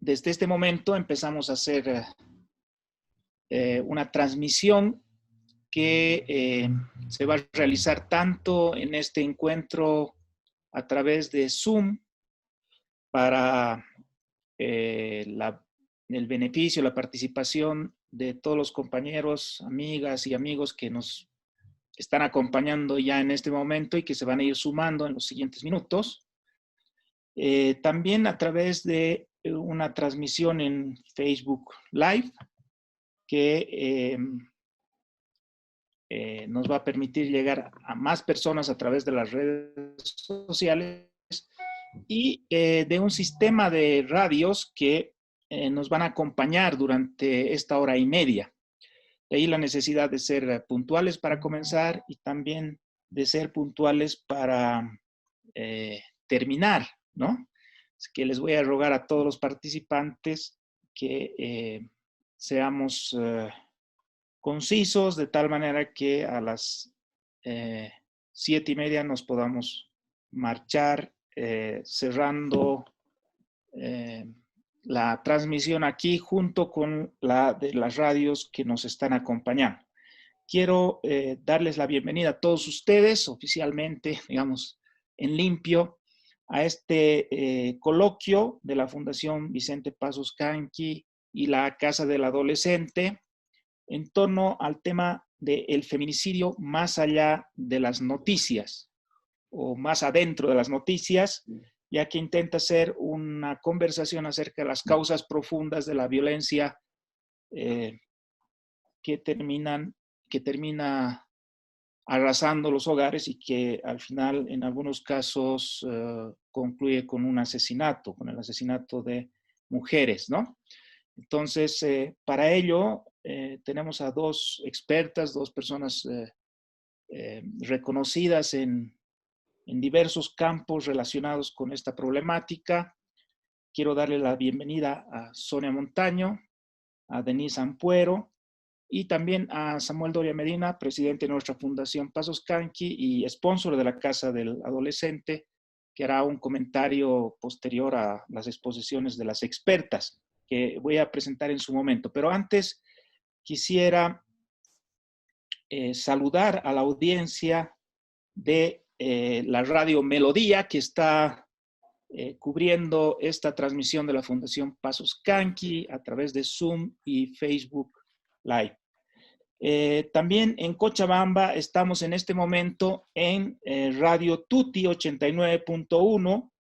desde este momento empezamos a hacer una transmisión que se va a realizar tanto en este encuentro a través de Zoom para el beneficio, la participación de todos los compañeros, amigas y amigos que nos están acompañando ya en este momento y que se van a ir sumando en los siguientes minutos. También a través de una transmisión en Facebook Live que nos va a permitir llegar a más personas a través de las redes sociales y de un sistema de radios que nos van a acompañar durante esta hora y media. De ahí la necesidad de ser puntuales para comenzar y también de ser puntuales para terminar, ¿no? Así que les voy a rogar a todos los participantes que seamos concisos, de tal manera que a las 7:30 nos podamos marchar, cerrando la transmisión aquí junto con la de las radios que nos están acompañando. Quiero darles la bienvenida a todos ustedes oficialmente, digamos, en limpio, a este coloquio de la Fundación Vicente Pasos Canqui y la Casa del Adolescente en torno al tema del feminicidio más allá de las noticias o más adentro de las noticias, ya que intenta hacer una conversación acerca de las causas profundas de la violencia que termina arrasando los hogares y que al final, en algunos casos, concluye con un asesinato, con el asesinato de mujeres, ¿no? Entonces, para ello, tenemos a dos expertas, dos personas reconocidas en diversos campos relacionados con esta problemática. Quiero darle la bienvenida a Sonia Montaño, a Denise Ampuero y también a Samuel Doria Medina, presidente de nuestra Fundación Pasos Canqui y sponsor de la Casa del Adolescente, que hará un comentario posterior a las exposiciones de las expertas que voy a presentar en su momento. Pero antes quisiera saludar a la audiencia de la radio Melodía, que está cubriendo esta transmisión de la Fundación Pasos Canqui a través de Zoom y Facebook Live. También en Cochabamba estamos en este momento en Radio Tuti 89.1,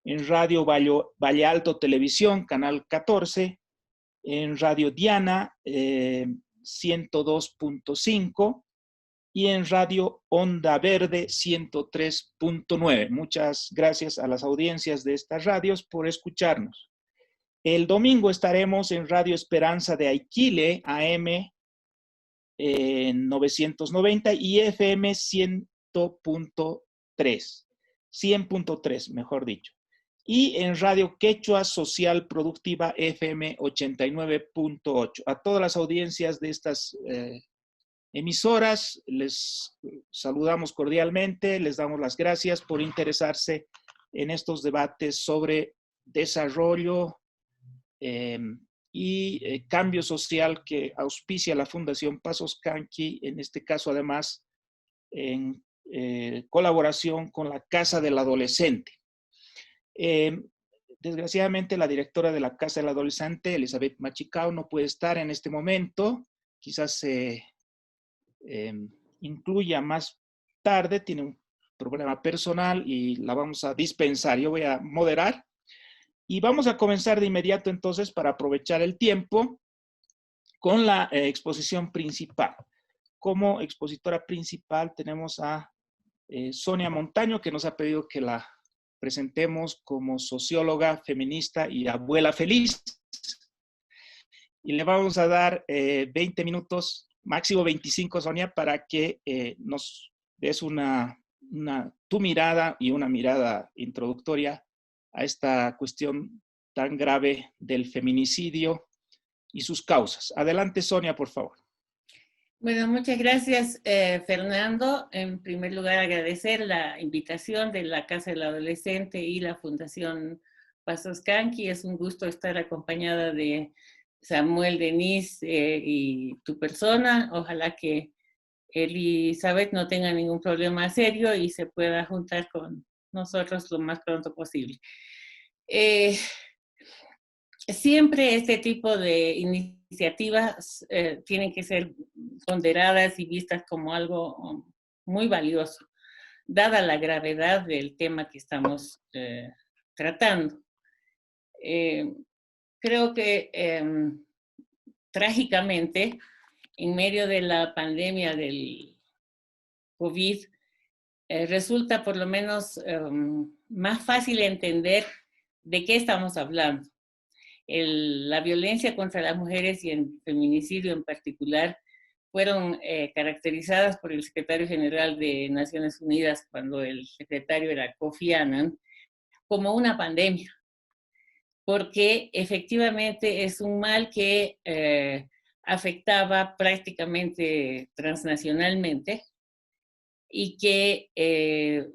en Radio Valle Alto Televisión, Canal 14, en Radio Diana 102.5 y en Radio Onda Verde 103.9. Muchas gracias a las audiencias de estas radios por escucharnos. El domingo estaremos en Radio Esperanza de Aiquile, AM 990 y FM 100.3, mejor dicho. Y en Radio Quechua Social Productiva FM 89.8. A todas las audiencias de estas emisoras les saludamos cordialmente, les damos las gracias por interesarse en estos debates sobre desarrollo y cambio social que auspicia la Fundación Pasos Canqui, en este caso además en colaboración con la Casa del Adolescente. Desgraciadamente la directora de la Casa del Adolescente, Elizabeth Machicao, no puede estar en este momento, quizás se incluya más tarde, tiene un problema personal y la vamos a dispensar. Yo voy a moderar y vamos a comenzar de inmediato entonces para aprovechar el tiempo con la exposición principal. Como expositora principal tenemos a Sonia Montaño, que nos ha pedido que la presentemos como socióloga, feminista y abuela feliz. Y le vamos a dar 20 minutos, máximo 25, Sonia, para que nos des tu mirada y una mirada introductoria a esta cuestión tan grave del feminicidio y sus causas. Adelante, Sonia, por favor. Bueno, muchas gracias, Fernando. En primer lugar, agradecer la invitación de la Casa del Adolescente y la Fundación Pasoscanqui. Es un gusto estar acompañada de Samuel, Denise y tu persona. Ojalá que Elizabeth no tenga ningún problema serio y se pueda juntar con nosotros lo más pronto posible. Siempre este tipo de iniciativas tienen que ser ponderadas y vistas como algo muy valioso, dada la gravedad del tema que estamos tratando. Creo que trágicamente, en medio de la pandemia del COVID, resulta por lo menos más fácil entender de qué estamos hablando. La violencia contra las mujeres y el feminicidio en particular fueron caracterizadas por el secretario general de Naciones Unidas, cuando el secretario era Kofi Annan, como una pandemia, porque efectivamente es un mal que afectaba prácticamente transnacionalmente y que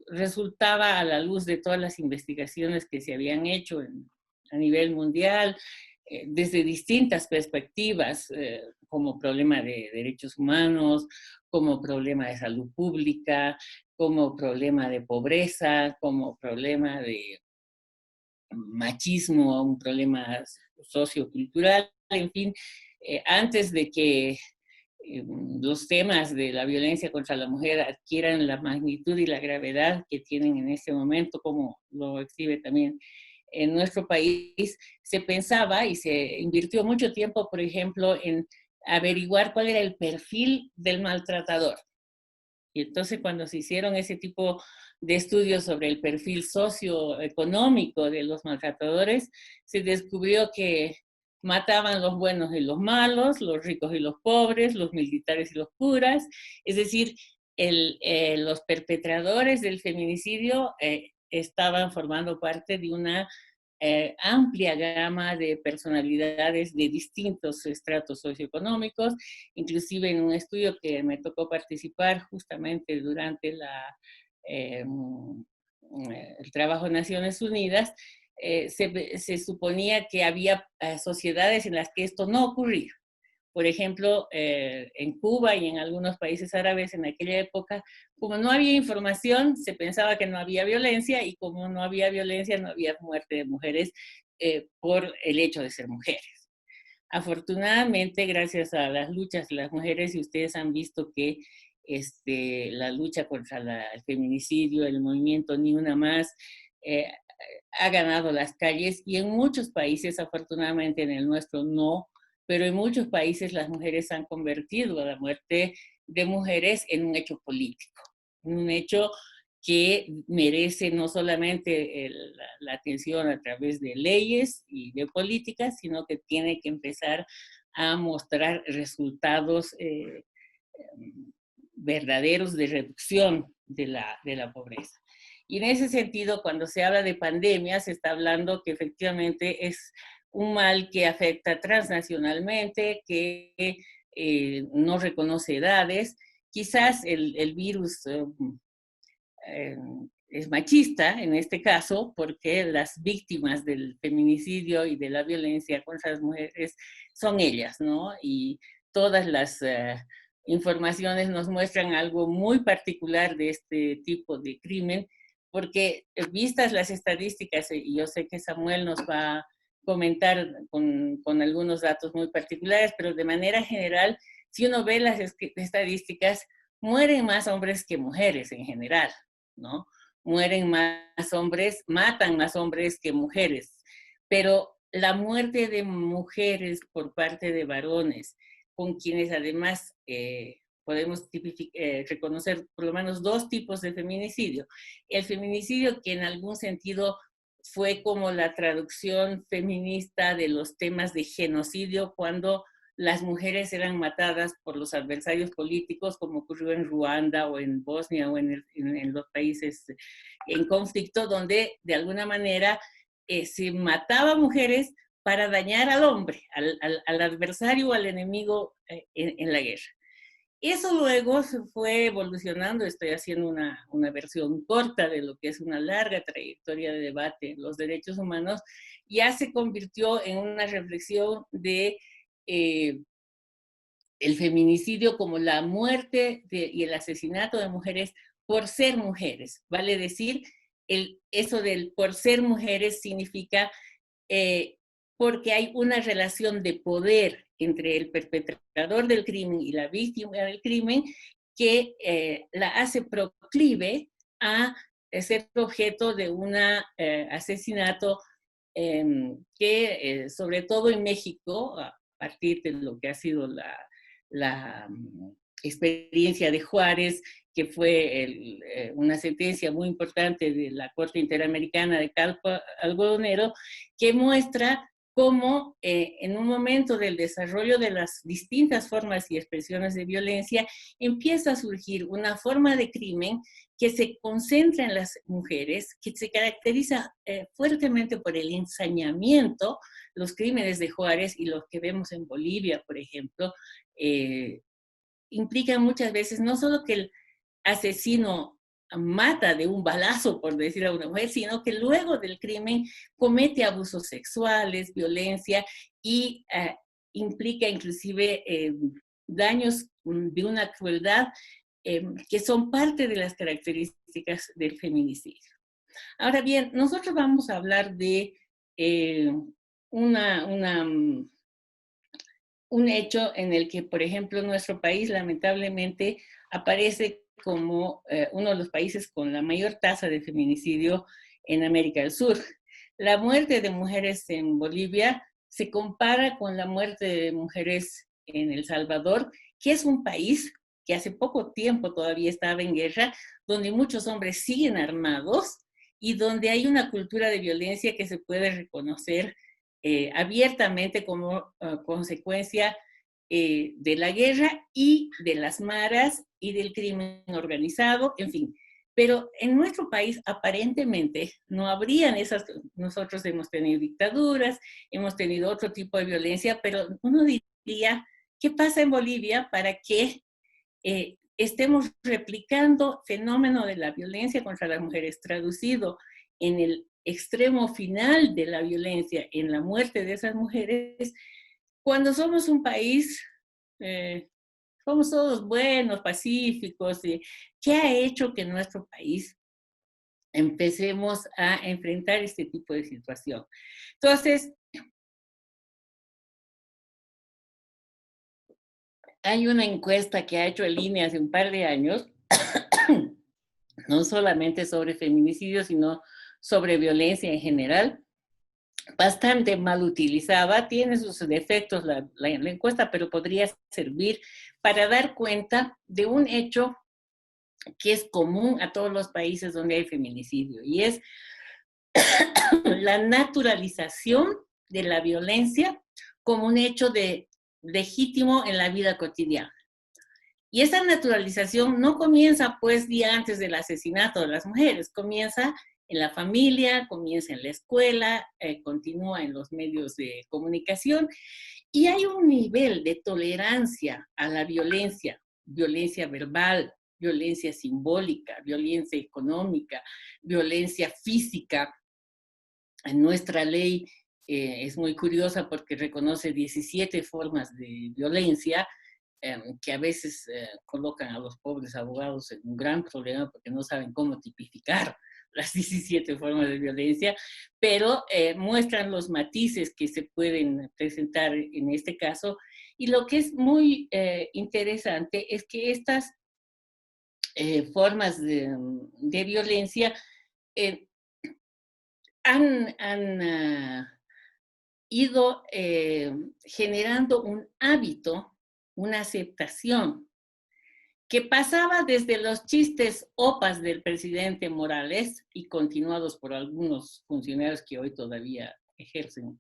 resultaba a la luz de todas las investigaciones que se habían hecho a nivel mundial, desde distintas perspectivas, como problema de derechos humanos, como problema de salud pública, como problema de pobreza, como problema de machismo, un problema sociocultural, en fin, antes de que los temas de la violencia contra la mujer adquieran la magnitud y la gravedad que tienen en este momento, como lo exhibe también en nuestro país, se pensaba y se invirtió mucho tiempo, por ejemplo, en averiguar cuál era el perfil del maltratador. Y entonces cuando se hicieron ese tipo de estudios sobre el perfil socioeconómico de los maltratadores, se descubrió que mataban los buenos y los malos, los ricos y los pobres, los militares y los curas. Es decir, los perpetradores del feminicidio estaban formando parte de una amplia gama de personalidades de distintos estratos socioeconómicos, inclusive en un estudio que me tocó participar justamente durante el trabajo en Naciones Unidas, se suponía que había sociedades en las que esto no ocurría. Por ejemplo, en Cuba y en algunos países árabes en aquella época, como no había información, se pensaba que no había violencia, y como no había violencia, no había muerte de mujeres por el hecho de ser mujeres. Afortunadamente, gracias a las luchas de las mujeres, y ustedes han visto que la lucha contra el feminicidio, el movimiento Ni Una Más, ha ganado las calles, y en muchos países, afortunadamente en el nuestro no, pero en muchos países las mujeres han convertido a la muerte de mujeres en un hecho político, en un hecho que merece no solamente la atención a través de leyes y de políticas, sino que tiene que empezar a mostrar resultados verdaderos de reducción de la pobreza. Y en ese sentido, cuando se habla de pandemia, se está hablando que efectivamente es un mal que afecta transnacionalmente, que no reconoce edades. Quizás el virus es machista en este caso, porque las víctimas del feminicidio y de la violencia contra las mujeres son ellas, ¿no? Y todas las informaciones nos muestran algo muy particular de este tipo de crimen, porque vistas las estadísticas, y yo sé que Samuel nos va a comentar con algunos datos muy particulares, pero de manera general, si uno ve las estadísticas, mueren más hombres que mujeres en general, ¿no? Mueren más hombres, matan más hombres que mujeres, pero la muerte de mujeres por parte de varones, con quienes además podemos reconocer por lo menos dos tipos de feminicidio. El feminicidio, que en algún sentido fue como la traducción feminista de los temas de genocidio, cuando las mujeres eran matadas por los adversarios políticos, como ocurrió en Ruanda o en Bosnia o en los países en conflicto, donde de alguna manera se mataba mujeres para dañar al hombre, al adversario o al enemigo en la guerra. Eso luego se fue evolucionando. Estoy haciendo una versión corta de lo que es una larga trayectoria de debate en los derechos humanos, ya se convirtió en una reflexión de el feminicidio como la muerte y el asesinato de mujeres por ser mujeres. Vale decir, eso del por ser mujeres significa porque hay una relación de poder entre el perpetrador del crimen y la víctima del crimen que la hace proclive a ser objeto de un asesinato que, sobre todo en México, a partir de lo que ha sido la experiencia de Juárez, que fue una sentencia muy importante de la Corte Interamericana de Calco Algodonero, que muestra cómo en un momento del desarrollo de las distintas formas y expresiones de violencia empieza a surgir una forma de crimen que se concentra en las mujeres, que se caracteriza fuertemente por el ensañamiento. Los crímenes de Juárez y los que vemos en Bolivia, por ejemplo, implican muchas veces no solo que el asesino mata de un balazo, por decir a una mujer, sino que luego del crimen comete abusos sexuales, violencia y implica inclusive daños de una crueldad que son parte de las características del feminicidio. Ahora bien, nosotros vamos a hablar de un hecho en el que, por ejemplo, nuestro país lamentablemente aparece como uno de los países con la mayor tasa de feminicidio en América del Sur. La muerte de mujeres en Bolivia se compara con la muerte de mujeres en El Salvador, que es un país que hace poco tiempo todavía estaba en guerra, donde muchos hombres siguen armados y donde hay una cultura de violencia que se puede reconocer abiertamente como consecuencia de la guerra y de las maras y del crimen organizado, en fin. Pero en nuestro país aparentemente no habrían esas, nosotros hemos tenido dictaduras, hemos tenido otro tipo de violencia, pero uno diría, ¿qué pasa en Bolivia para que estemos replicando fenómeno de la violencia contra las mujeres traducido en el extremo final de la violencia, en la muerte de esas mujeres, cuando somos un país, somos todos buenos, pacíficos? ¿Qué ha hecho que nuestro país empecemos a enfrentar este tipo de situación? Entonces, hay una encuesta que ha hecho el INE hace un par de años, no solamente sobre feminicidio, sino sobre violencia en general, bastante mal utilizada, tiene sus defectos la encuesta, pero podría servir para dar cuenta de un hecho que es común a todos los países donde hay feminicidio, y es la naturalización de la violencia como un hecho legítimo en la vida cotidiana. Y esa naturalización no comienza pues día antes del asesinato de las mujeres, comienza en la familia, comienza en la escuela, continúa en los medios de comunicación, y hay un nivel de tolerancia a la violencia, violencia verbal, violencia simbólica, violencia económica, violencia física. En nuestra ley es muy curiosa porque reconoce 17 formas de violencia, que a veces colocan a los pobres abogados en un gran problema porque no saben cómo tipificar las 17 formas de violencia, pero muestran los matices que se pueden presentar en este caso. Y lo que es muy interesante es que estas formas de violencia han ido generando un hábito, una aceptación, que pasaba desde los chistes opas del presidente Morales y continuados por algunos funcionarios que hoy todavía ejercen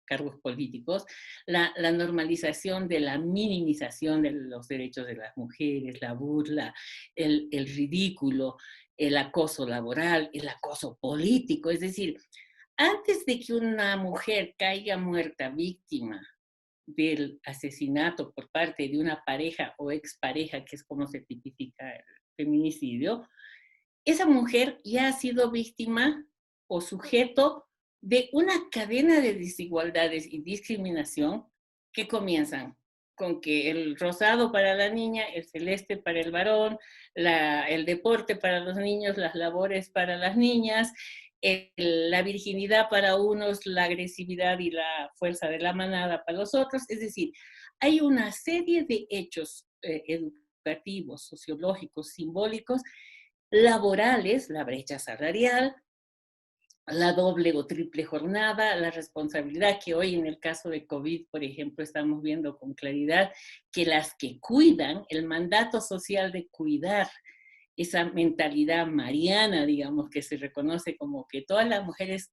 cargos políticos, la normalización de la minimización de los derechos de las mujeres, la burla, el ridículo, el acoso laboral, el acoso político. Es decir, antes de que una mujer caiga muerta víctima del asesinato por parte de una pareja o expareja, que es como se tipifica el feminicidio, esa mujer ya ha sido víctima o sujeto de una cadena de desigualdades y discriminación que comienzan con que el rosado para la niña, el celeste para el varón, el deporte para los niños, las labores para las niñas, la virginidad para unos, la agresividad y la fuerza de la manada para los otros. Es decir, hay una serie de hechos educativos, sociológicos, simbólicos, laborales, la brecha salarial, la doble o triple jornada, la responsabilidad que hoy en el caso de COVID, por ejemplo, estamos viendo con claridad que las que cuidan, el mandato social de cuidar, esa mentalidad mariana, digamos, que se reconoce como que todas las mujeres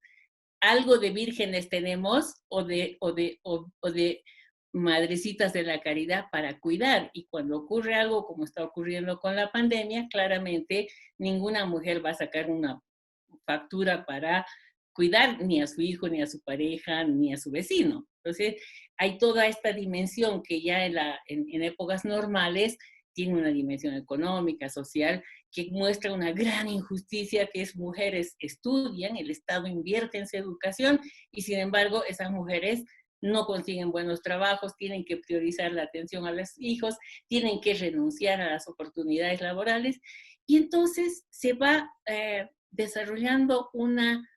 algo de vírgenes tenemos o de madrecitas de la caridad para cuidar. Y cuando ocurre algo como está ocurriendo con la pandemia, claramente ninguna mujer va a sacar una factura para cuidar ni a su hijo, ni a su pareja, ni a su vecino. Entonces, hay toda esta dimensión que ya en épocas normales tiene una dimensión económica, social, que muestra una gran injusticia, que es mujeres estudian, el Estado invierte en su educación y sin embargo esas mujeres no consiguen buenos trabajos, tienen que priorizar la atención a los hijos, tienen que renunciar a las oportunidades laborales y entonces se va desarrollando una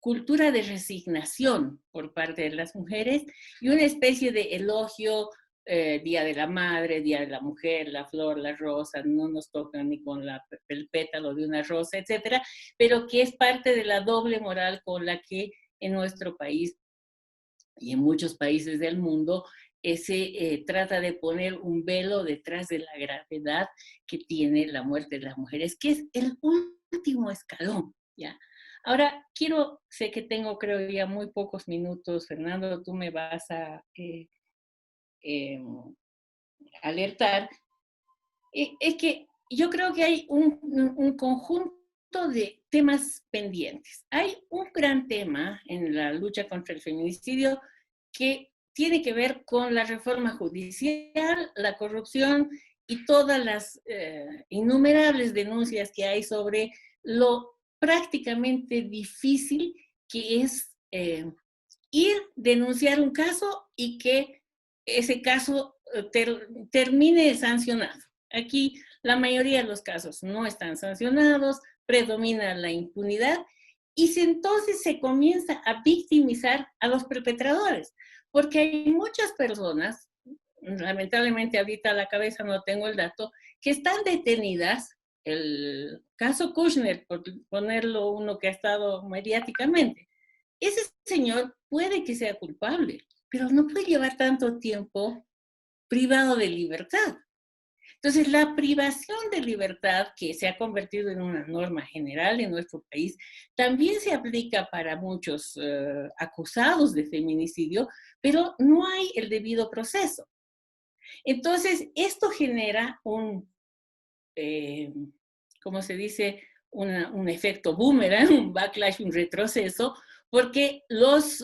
cultura de resignación por parte de las mujeres y una especie de elogio, Día de la Madre, Día de la Mujer, la flor, la rosa, no nos tocan ni con el pétalo de una rosa, etcétera, pero que es parte de la doble moral con la que en nuestro país y en muchos países del mundo se trata de poner un velo detrás de la gravedad que tiene la muerte de las mujeres, que es el último escalón, ¿ya? Ahora, sé que tengo creo ya muy pocos minutos, Fernando, tú me vas a alertar, es que yo creo que hay un conjunto de temas pendientes. Hay un gran tema en la lucha contra el feminicidio que tiene que ver con la reforma judicial, la corrupción y todas las innumerables denuncias que hay sobre lo prácticamente difícil que es denunciar un caso y que ese caso termine sancionado. Aquí la mayoría de los casos no están sancionados, predomina la impunidad y entonces se comienza a victimizar a los perpetradores, porque hay muchas personas, lamentablemente ahorita a la cabeza no tengo el dato, que están detenidas. El caso Kushner, por ponerlo uno que ha estado mediáticamente, ese señor puede que sea culpable, pero no puede llevar tanto tiempo privado de libertad. Entonces, la privación de libertad, que se ha convertido en una norma general en nuestro país, también se aplica para muchos acusados de feminicidio, pero no hay el debido proceso. Entonces, esto genera ¿cómo se dice? Un efecto boomerang, un backlash, un retroceso, porque los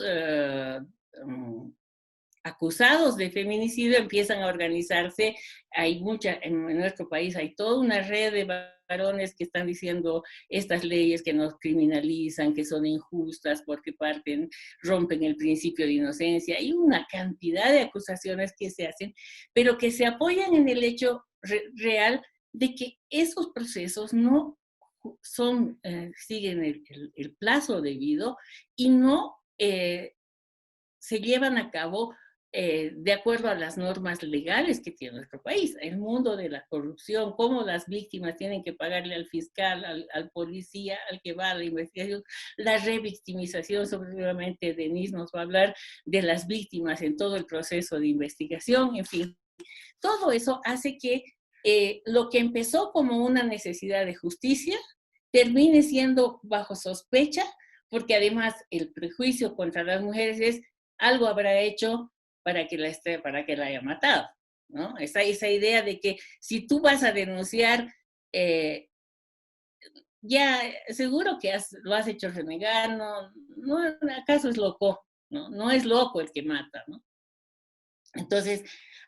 acusados de feminicidio empiezan a organizarse. En nuestro país hay toda una red de varones que están diciendo estas leyes que nos criminalizan, que son injustas porque rompen el principio de inocencia. Hay una cantidad de acusaciones que se hacen, pero que se apoyan en el hecho real de que esos procesos no siguen el plazo debido y no se llevan a cabo de acuerdo a las normas legales que tiene nuestro país. El mundo de la corrupción, cómo las víctimas tienen que pagarle al fiscal, al policía, al que va a la investigación, la revictimización, seguramente Denise nos va a hablar de las víctimas en todo el proceso de investigación, en fin. Todo eso hace que lo que empezó como una necesidad de justicia termine siendo bajo sospecha, porque además el prejuicio contra las mujeres es algo habrá hecho para que la haya matado, ¿no? Esa idea de que si tú vas a denunciar, ya seguro que lo has hecho renegar, no, ¿acaso es loco? No es loco el que mata, ¿no? Entonces,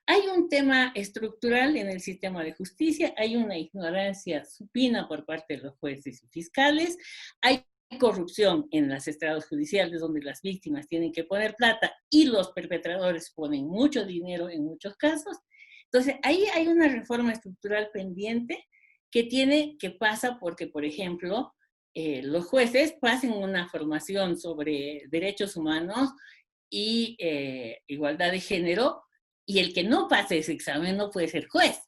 hay un tema estructural en el sistema de justicia, hay una ignorancia supina por parte de los jueces y fiscales, hay corrupción en los estrados judiciales donde las víctimas tienen que poner plata y los perpetradores ponen mucho dinero en muchos casos. Entonces, ahí hay una reforma estructural pendiente que pasa porque, por ejemplo, los jueces pasen una formación sobre derechos humanos y igualdad de género, y el que no pase ese examen no puede ser juez.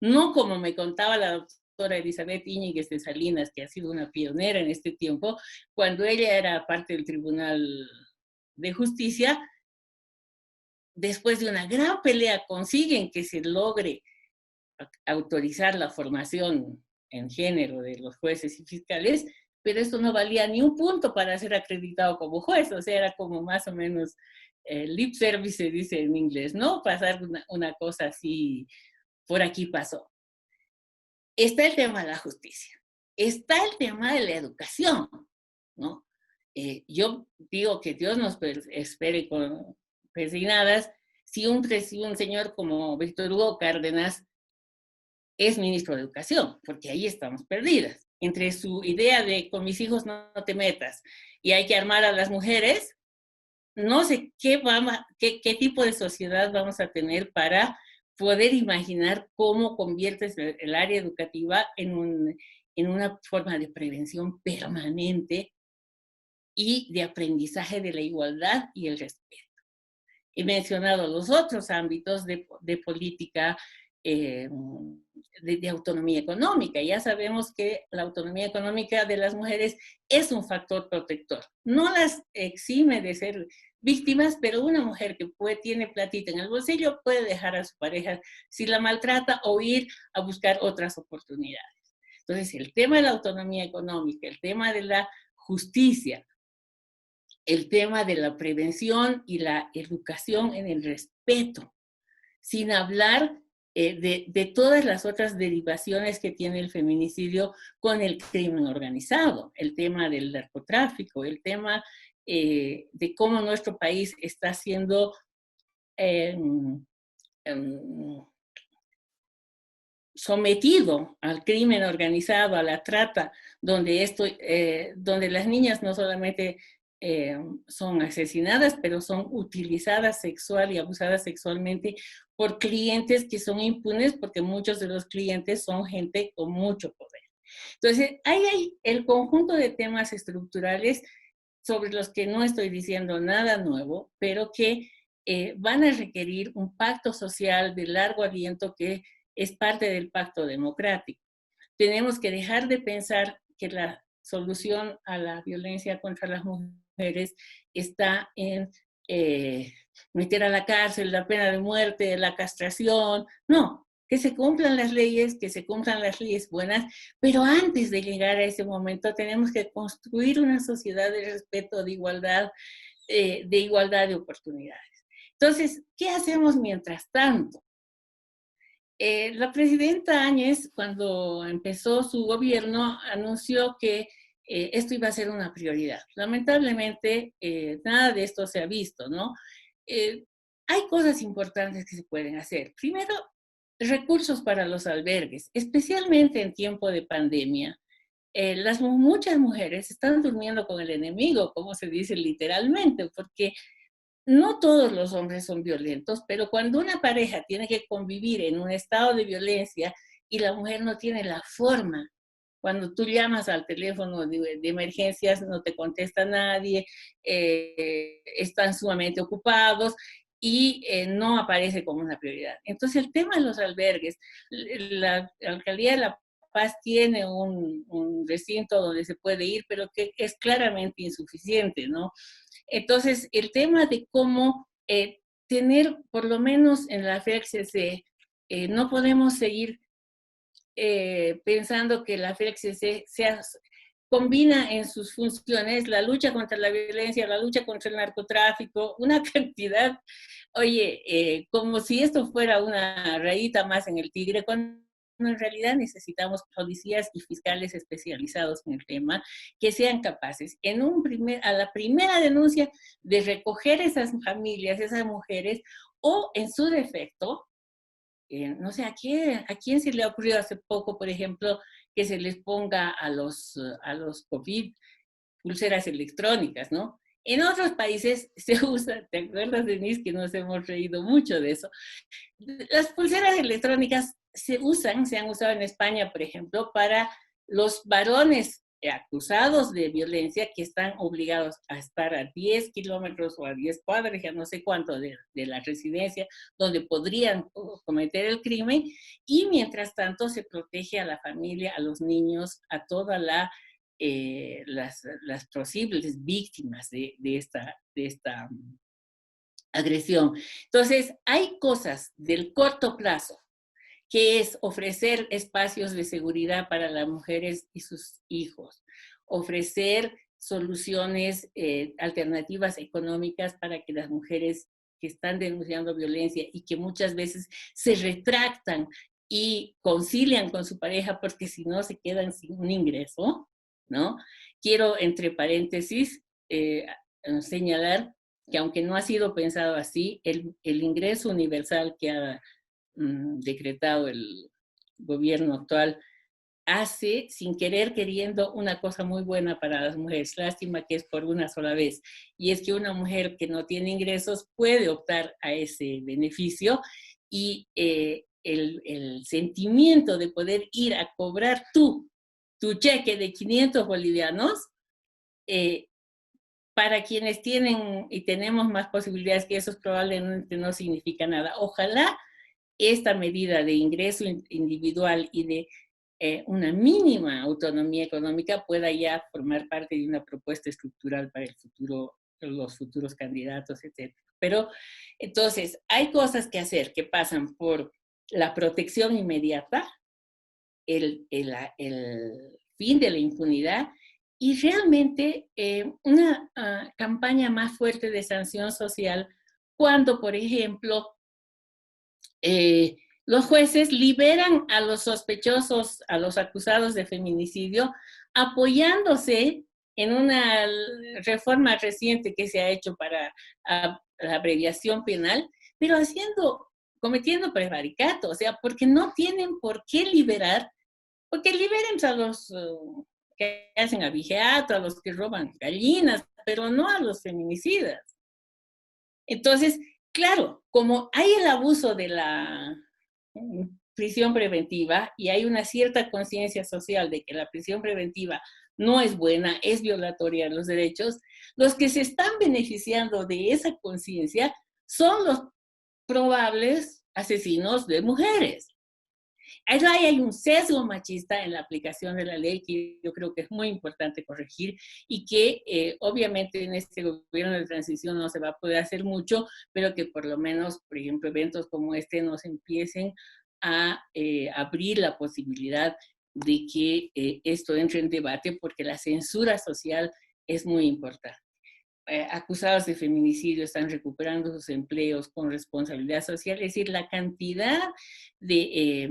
No como me contaba la doctora Elizabeth Íñiguez de Salinas, que ha sido una pionera en este tiempo, cuando ella era parte del Tribunal de Justicia, después de una gran pelea consiguen que se logre autorizar la formación en género de los jueces y fiscales, pero esto no valía ni un punto para ser acreditado como juez, o sea, era como más o menos lip service, se dice en inglés, ¿no? Pasar una cosa así, por aquí pasó. Está el tema de la justicia, está el tema de la educación, ¿no? Yo digo que Dios nos espere con persignadas si un señor como Víctor Hugo Cárdenas es ministro de Educación, porque ahí estamos perdidas. Entre su idea de con mis hijos no te metas y hay que armar a las mujeres, no sé qué tipo de sociedad vamos a tener para poder imaginar cómo conviertes el área educativa en una forma de prevención permanente y de aprendizaje de la igualdad y el respeto. He mencionado los otros ámbitos de política de autonomía económica. Ya sabemos que la autonomía económica de las mujeres es un factor protector. No las exime de ser víctimas, pero una mujer que tiene platita en el bolsillo puede dejar a su pareja si la maltrata o ir a buscar otras oportunidades. Entonces, el tema de la autonomía económica, el tema de la justicia, el tema de la prevención y la educación en el respeto, sin hablar de todas las otras derivaciones que tiene el feminicidio con el crimen organizado, el tema del narcotráfico, el tema de cómo nuestro país está siendo sometido al crimen organizado, a la trata, donde las niñas no solamente son asesinadas, pero son utilizadas sexual y abusadas sexualmente por clientes que son impunes, porque muchos de los clientes son gente con mucho poder. Entonces, hay el conjunto de temas estructurales sobre los que no estoy diciendo nada nuevo, pero que van a requerir un pacto social de largo aliento que es parte del pacto democrático. Tenemos que dejar de pensar que la solución a la violencia contra las mujeres está en meter a la cárcel, la pena de muerte, la castración. No, que se cumplan las leyes buenas, pero antes de llegar a ese momento tenemos que construir una sociedad de respeto, de igualdad de oportunidades. Entonces, ¿qué hacemos mientras tanto? La presidenta Áñez, cuando empezó su gobierno, anunció que esto iba a ser una prioridad. Lamentablemente, nada de esto se ha visto, ¿no? Hay cosas importantes que se pueden hacer. Primero, recursos para los albergues, especialmente en tiempo de pandemia. Muchas mujeres están durmiendo con el enemigo, como se dice literalmente, porque no todos los hombres son violentos, pero cuando una pareja tiene que convivir en un estado de violencia y la mujer no tiene la forma, cuando tú llamas al teléfono de emergencias no te contesta nadie, están sumamente ocupados y no aparece como una prioridad. Entonces el tema de los albergues, la Alcaldía de La Paz tiene un recinto donde se puede ir, pero que es claramente insuficiente, ¿no? Entonces, el tema de cómo tener, por lo menos en la FELCC, no podemos seguir pensando que la FELCC combina en sus funciones la lucha contra la violencia, la lucha contra el narcotráfico, una cantidad, como si esto fuera una rayita más en el tigre, cuando en realidad necesitamos policías y fiscales especializados en el tema que sean capaces a la primera denuncia de recoger esas familias, esas mujeres, o en su defecto, no sé, ¿a quién se le ha ocurrido hace poco, por ejemplo, que se les ponga a los COVID pulseras electrónicas, ¿no? En otros países se usa, ¿te acuerdas, Denise, que nos hemos reído mucho de eso? Las pulseras electrónicas se han usado en España, por ejemplo, para los varones acusados de violencia que están obligados a estar a 10 kilómetros o a 10 cuadras, ya no sé cuánto, de la residencia donde podrían cometer el crimen, y mientras tanto se protege a la familia, a los niños, a toda las posibles víctimas de esta agresión. Entonces, hay cosas del corto plazo, que es ofrecer espacios de seguridad para las mujeres y sus hijos, ofrecer soluciones alternativas económicas para que las mujeres que están denunciando violencia y que muchas veces se retractan y concilian con su pareja porque si no se quedan sin un ingreso, ¿no? Quiero, entre paréntesis, señalar que aunque no ha sido pensado así, el ingreso universal que ha decretado el gobierno actual hace, sin querer queriendo, una cosa muy buena para las mujeres. Lástima que es por una sola vez. Y es que una mujer que no tiene ingresos puede optar a ese beneficio, y el sentimiento de poder ir a cobrar tu cheque de 500 bolivianos, para quienes tienen y tenemos más posibilidades que eso, probablemente no significa nada. Ojalá esta medida de ingreso individual y de una mínima autonomía económica pueda ya formar parte de una propuesta estructural para el futuro, los futuros candidatos, etc. Pero entonces hay cosas que hacer que pasan por la protección inmediata, el fin de la impunidad, y realmente una campaña más fuerte de sanción social cuando, por ejemplo, los jueces liberan a los sospechosos, a los acusados de feminicidio, apoyándose en una reforma reciente que se ha hecho para la abreviación penal, pero cometiendo prevaricato, o sea, porque no tienen por qué liberar, porque liberen a los que hacen abigeato, a los que roban gallinas, pero no a los feminicidas. Entonces, claro, como hay el abuso de la prisión preventiva y hay una cierta conciencia social de que la prisión preventiva no es buena, es violatoria de los derechos, los que se están beneficiando de esa conciencia son los probables asesinos de mujeres. Ahí hay un sesgo machista en la aplicación de la ley que yo creo que es muy importante corregir, y que obviamente en este gobierno de transición no se va a poder hacer mucho, pero que por lo menos, por ejemplo, eventos como este nos empiecen a abrir la posibilidad de que esto entre en debate, porque la censura social es muy importante. Acusados de feminicidio están recuperando sus empleos con responsabilidad social, es decir, la cantidad de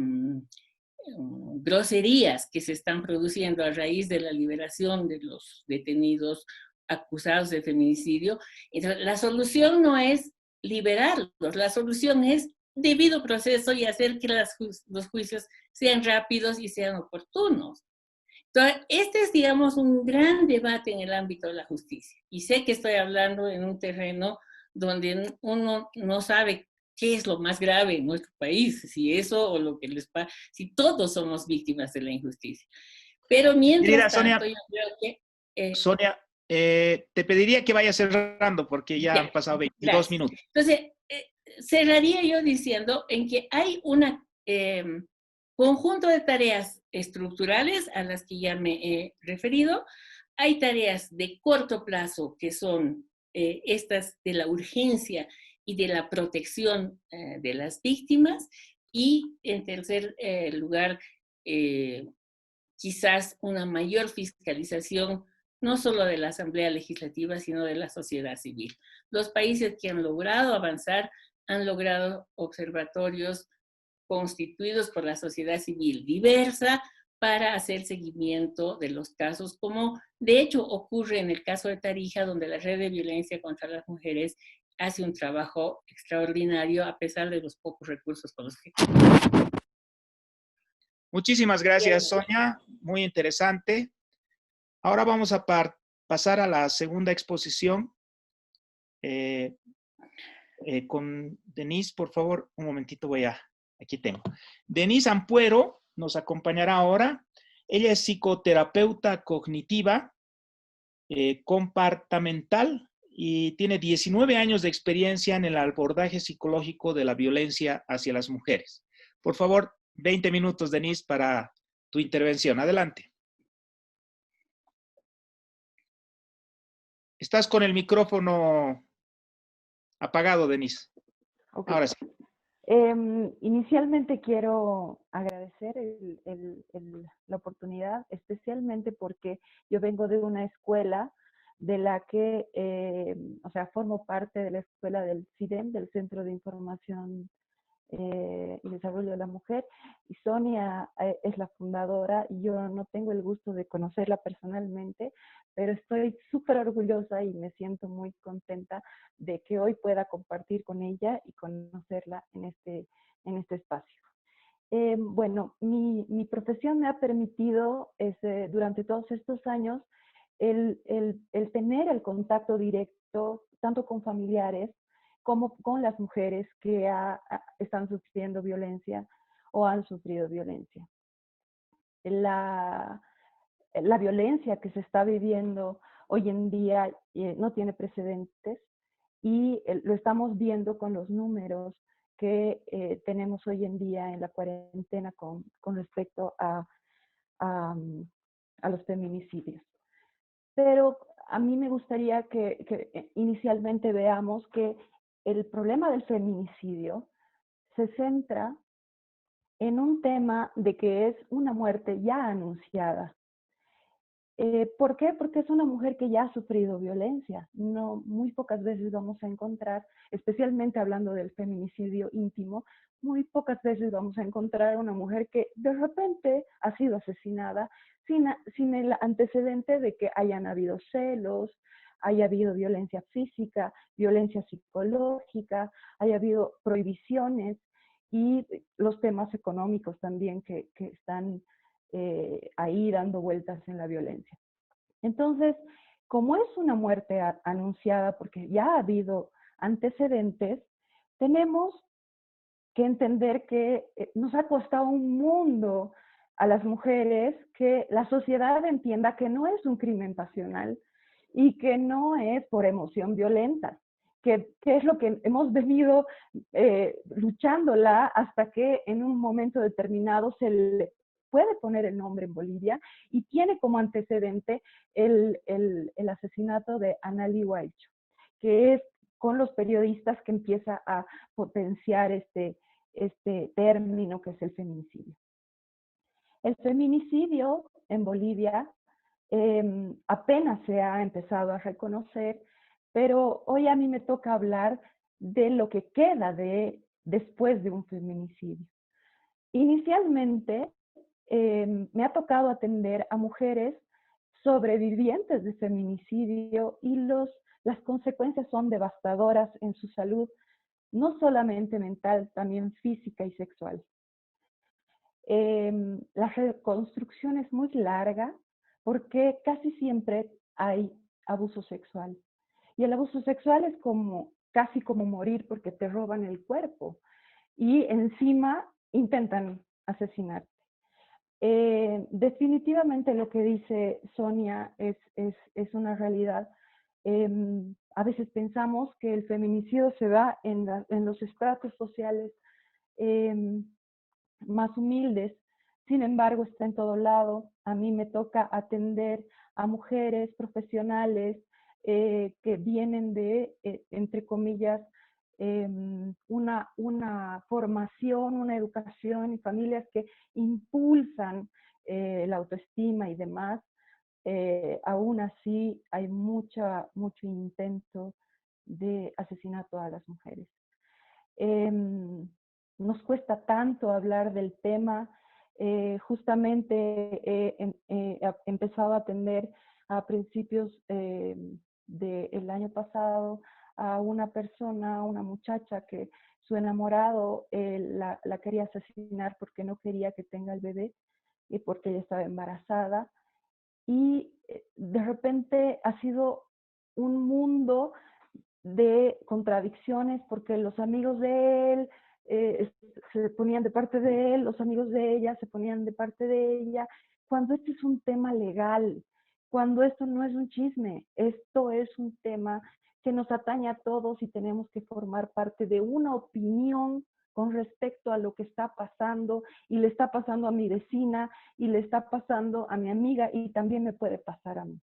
groserías que se están produciendo a raíz de la liberación de los detenidos acusados de feminicidio. Entonces, la solución no es liberarlos, la solución es debido proceso y hacer que los juicios sean rápidos y sean oportunos. Entonces, este es, digamos, un gran debate en el ámbito de la justicia. Y sé que estoy hablando en un terreno donde uno no sabe qué es lo más grave en nuestro país, si eso o lo que les pasa, si todos somos víctimas de la injusticia. Pero mientras tanto, yo creo que... Sonia, te pediría que vayas cerrando porque ya han pasado 22 minutos. Entonces, cerraría yo diciendo en que hay un conjunto de tareas estructurales a las que ya me he referido. Hay tareas de corto plazo que son estas de la urgencia y de la protección de las víctimas. Y en tercer lugar, quizás una mayor fiscalización, no solo de la Asamblea Legislativa, sino de la sociedad civil. Los países que han logrado avanzar han logrado observatorios constituidos por la sociedad civil diversa para hacer seguimiento de los casos, como de hecho ocurre en el caso de Tarija, donde la red de violencia contra las mujeres hace un trabajo extraordinario a pesar de los pocos recursos con los que... Muchísimas gracias, Sonia. Muy interesante. Ahora vamos a pasar a la segunda exposición. Con Denise, por favor, un momentito aquí tengo. Denise Ampuero nos acompañará ahora. Ella es psicoterapeuta cognitiva comportamental y tiene 19 años de experiencia en el abordaje psicológico de la violencia hacia las mujeres. Por favor, 20 minutos, Denise, para tu intervención. Adelante. Estás con el micrófono apagado, Denise. Okay. Ahora sí. Inicialmente quiero agradecer la oportunidad, especialmente porque yo vengo de una escuela de la que, o sea, formo parte de la escuela del CIDEM, del Centro de Información y Desarrollo de la Mujer, y Sonia es la fundadora, y yo no tengo el gusto de conocerla personalmente, pero estoy súper orgullosa y me siento muy contenta de que hoy pueda compartir con ella y conocerla en este espacio. Bueno, mi profesión me ha permitido durante todos estos años el tener el contacto directo tanto con familiares como con las mujeres que están sufriendo violencia o han sufrido violencia. La violencia que se está viviendo hoy en día no tiene precedentes y lo estamos viendo con los números que tenemos hoy en día en la cuarentena con respecto a, a los feminicidios. Pero a mí me gustaría que inicialmente veamos que el problema del feminicidio se centra en un tema de que es una muerte ya anunciada. ¿Por qué? Porque es una mujer que ya ha sufrido violencia. No, muy pocas veces vamos a encontrar, especialmente hablando del feminicidio íntimo, muy pocas veces vamos a encontrar una mujer que de repente ha sido asesinada sin el antecedente de que hayan habido celos, haya habido violencia física, violencia psicológica, haya habido prohibiciones y los temas económicos también que están ahí dando vueltas en la violencia. Entonces, como es una muerte anunciada, porque ya ha habido antecedentes, tenemos que entender que nos ha costado un mundo a las mujeres que la sociedad entienda que no es un crimen pasional y que no es por emoción violenta, que es lo que hemos venido luchándola hasta que en un momento determinado se le puede poner el nombre en Bolivia y tiene como antecedente el asesinato de Anali Huaycho, que es con los periodistas que empieza a potenciar este término que es el feminicidio. El feminicidio en Bolivia apenas se ha empezado a reconocer, pero hoy a mí me toca hablar de lo que queda después de un feminicidio. Inicialmente me ha tocado atender a mujeres sobrevivientes de feminicidio y las consecuencias son devastadoras en su salud, no solamente mental, también física y sexual. La reconstrucción es muy larga porque casi siempre hay abuso sexual. Y el abuso sexual es casi como morir porque te roban el cuerpo y encima intentan asesinarte. Definitivamente lo que dice Sonia es una realidad. A veces pensamos que el feminicidio se da en los estratos sociales más humildes, sin embargo está en todo lado. A mí me toca atender a mujeres profesionales que vienen de, entre comillas, una formación, una educación y familias que impulsan la autoestima y demás. Aún así hay mucho intento de asesinato a las mujeres. Nos cuesta tanto hablar del tema. Justamente he empezado a atender a principios del año pasado a una persona, a una muchacha que su enamorado la quería asesinar porque no quería que tenga el bebé y porque ella estaba embarazada. Y de repente ha sido un mundo de contradicciones porque los amigos de él se ponían de parte de él, los amigos de ella se ponían de parte de ella, cuando este es un tema legal, cuando esto no es un chisme, esto es un tema que nos atañe a todos y tenemos que formar parte de una opinión con respecto a lo que está pasando y le está pasando a mi vecina y le está pasando a mi amiga y también me puede pasar a mí.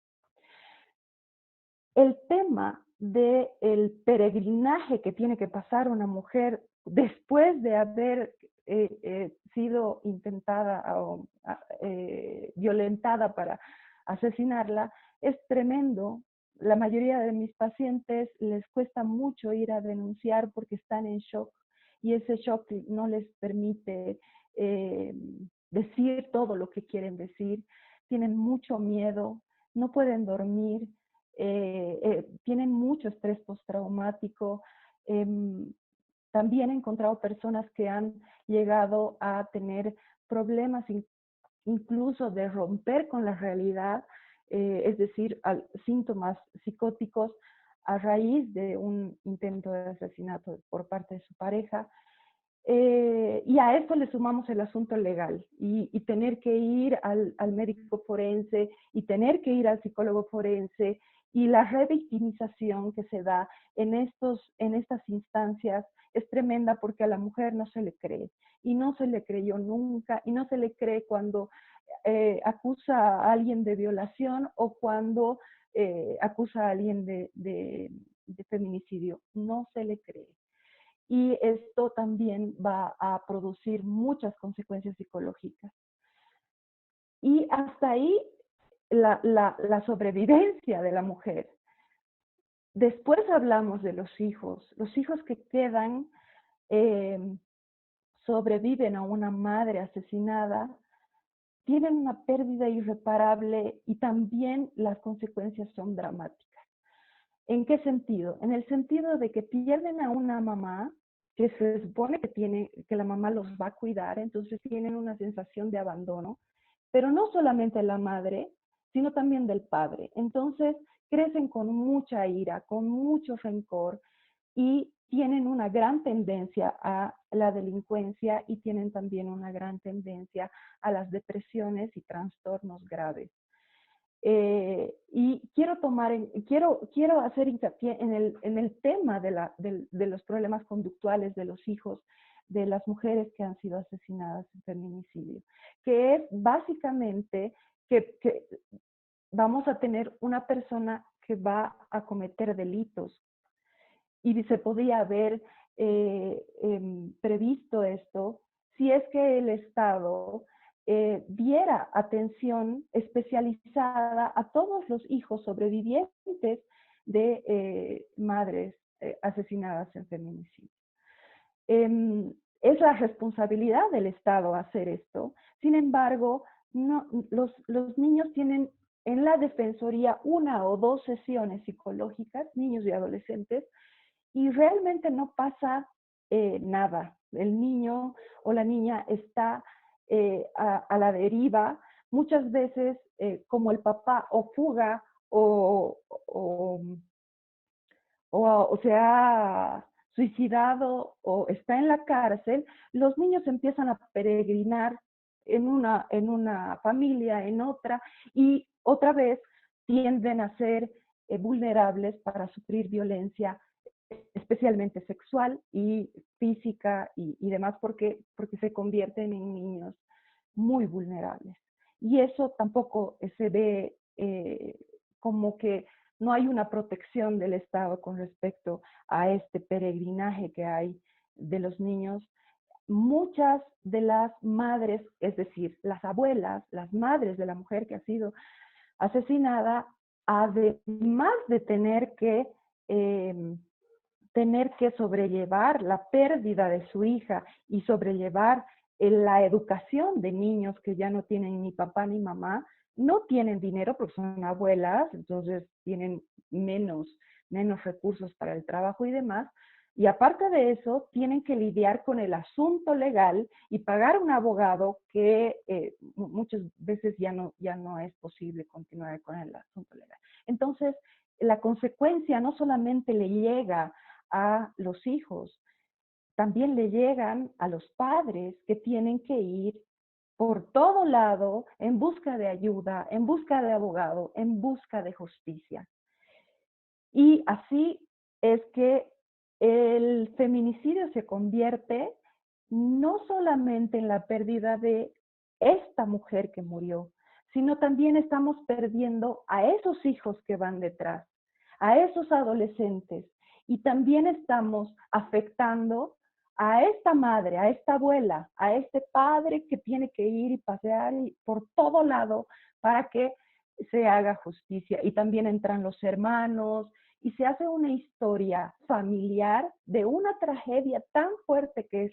El tema del peregrinaje que tiene que pasar una mujer después de haber sido intentada o violentada para asesinarla es tremendo. La mayoría de mis pacientes les cuesta mucho ir a denunciar porque están en shock y ese shock no les permite decir todo lo que quieren decir. Tienen mucho miedo, no pueden dormir, tienen mucho estrés postraumático. También he encontrado personas que han llegado a tener problemas incluso de romper con la realidad, es decir, síntomas psicóticos a raíz de un intento de asesinato por parte de su pareja. Y a esto le sumamos el asunto legal y tener que ir al médico forense y tener que ir al psicólogo forense y la revictimización que se da en estas instancias es tremenda porque a la mujer no se le cree y no se le creyó nunca y no se le cree cuando acusa a alguien de violación o cuando acusa a alguien de feminicidio, no se le cree. Y esto también va a producir muchas consecuencias psicológicas. Y hasta ahí la sobrevivencia de la mujer. Después hablamos de los hijos que quedan, sobreviven a una madre asesinada, tienen una pérdida irreparable y también las consecuencias son dramáticas. ¿En qué sentido? En el sentido de que pierden a una mamá que se supone que la mamá los va a cuidar, entonces tienen una sensación de abandono, pero no solamente la madre, sino también del padre. Entonces crecen con mucha ira, con mucho rencor y tienen una gran tendencia a la delincuencia y tienen también una gran tendencia a las depresiones y trastornos graves. Y quiero hacer hincapié en el tema de los problemas conductuales de los hijos de las mujeres que han sido asesinadas en feminicidio, que es básicamente que vamos a tener una persona que va a cometer delitos y se podía haber previsto esto si es que el Estado diera atención especializada a todos los hijos sobrevivientes de madres asesinadas en feminicidio. Es la responsabilidad del Estado hacer esto. Sin embargo, los niños tienen en la Defensoría 1 o 2 sesiones psicológicas, niños y adolescentes, y realmente no pasa nada. El niño o la niña está a la deriva, muchas veces como el papá o fuga o se ha suicidado o está en la cárcel, los niños empiezan a peregrinar en una familia, en otra, y otra vez tienden a ser vulnerables para sufrir violencia, especialmente sexual y física y demás, porque se convierten en niños muy vulnerables. Y eso tampoco se ve como que no hay una protección del Estado con respecto a este peregrinaje que hay de los niños. Muchas de las madres, es decir, las abuelas, las madres de la mujer que ha sido asesinada, además de tener que sobrellevar la pérdida de su hija y sobrellevar la educación de niños que ya no tienen ni papá ni mamá, no tienen dinero porque son abuelas, entonces tienen menos menos recursos para el trabajo y demás. Y aparte de eso, tienen que lidiar con el asunto legal y pagar un abogado que muchas veces ya no es posible continuar con el asunto legal. Entonces, la consecuencia no solamente le llega a los hijos, también le llegan a los padres que tienen que ir por todo lado en busca de ayuda, en busca de abogado, en busca de justicia. Y así es que el feminicidio se convierte no solamente en la pérdida de esta mujer que murió, sino también estamos perdiendo a esos hijos que van detrás, a esos adolescentes, y también estamos afectando a esta madre, a esta abuela, a este padre que tiene que ir y pasear por todo lado para que se haga justicia. Y también entran los hermanos, y se hace una historia familiar de una tragedia tan fuerte que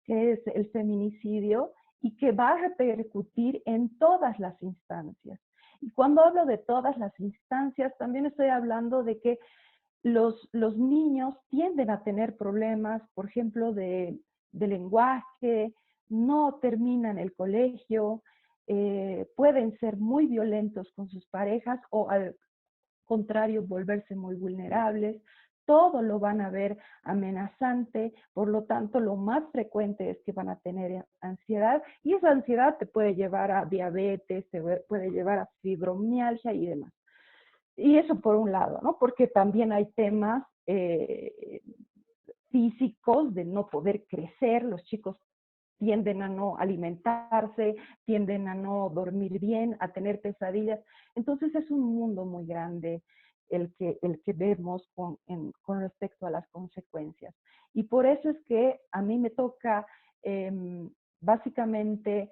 es el feminicidio, y que va a repercutir en todas las instancias. Y cuando hablo de todas las instancias, también estoy hablando de que los niños tienden a tener problemas, por ejemplo, de lenguaje, no terminan el colegio, pueden ser muy violentos con sus parejas o al contrario, volverse muy vulnerables. Todo lo van a ver amenazante, por lo tanto, lo más frecuente es que van a tener ansiedad, y esa ansiedad te puede llevar a diabetes, te puede llevar a fibromialgia y demás. Y eso por un lado, ¿no? Porque también hay temas físicos de no poder crecer, los chicos tienden a no alimentarse, tienden a no dormir bien, a tener pesadillas. Entonces es un mundo muy grande el que vemos con respecto a las consecuencias. Y por eso es que a mí me toca básicamente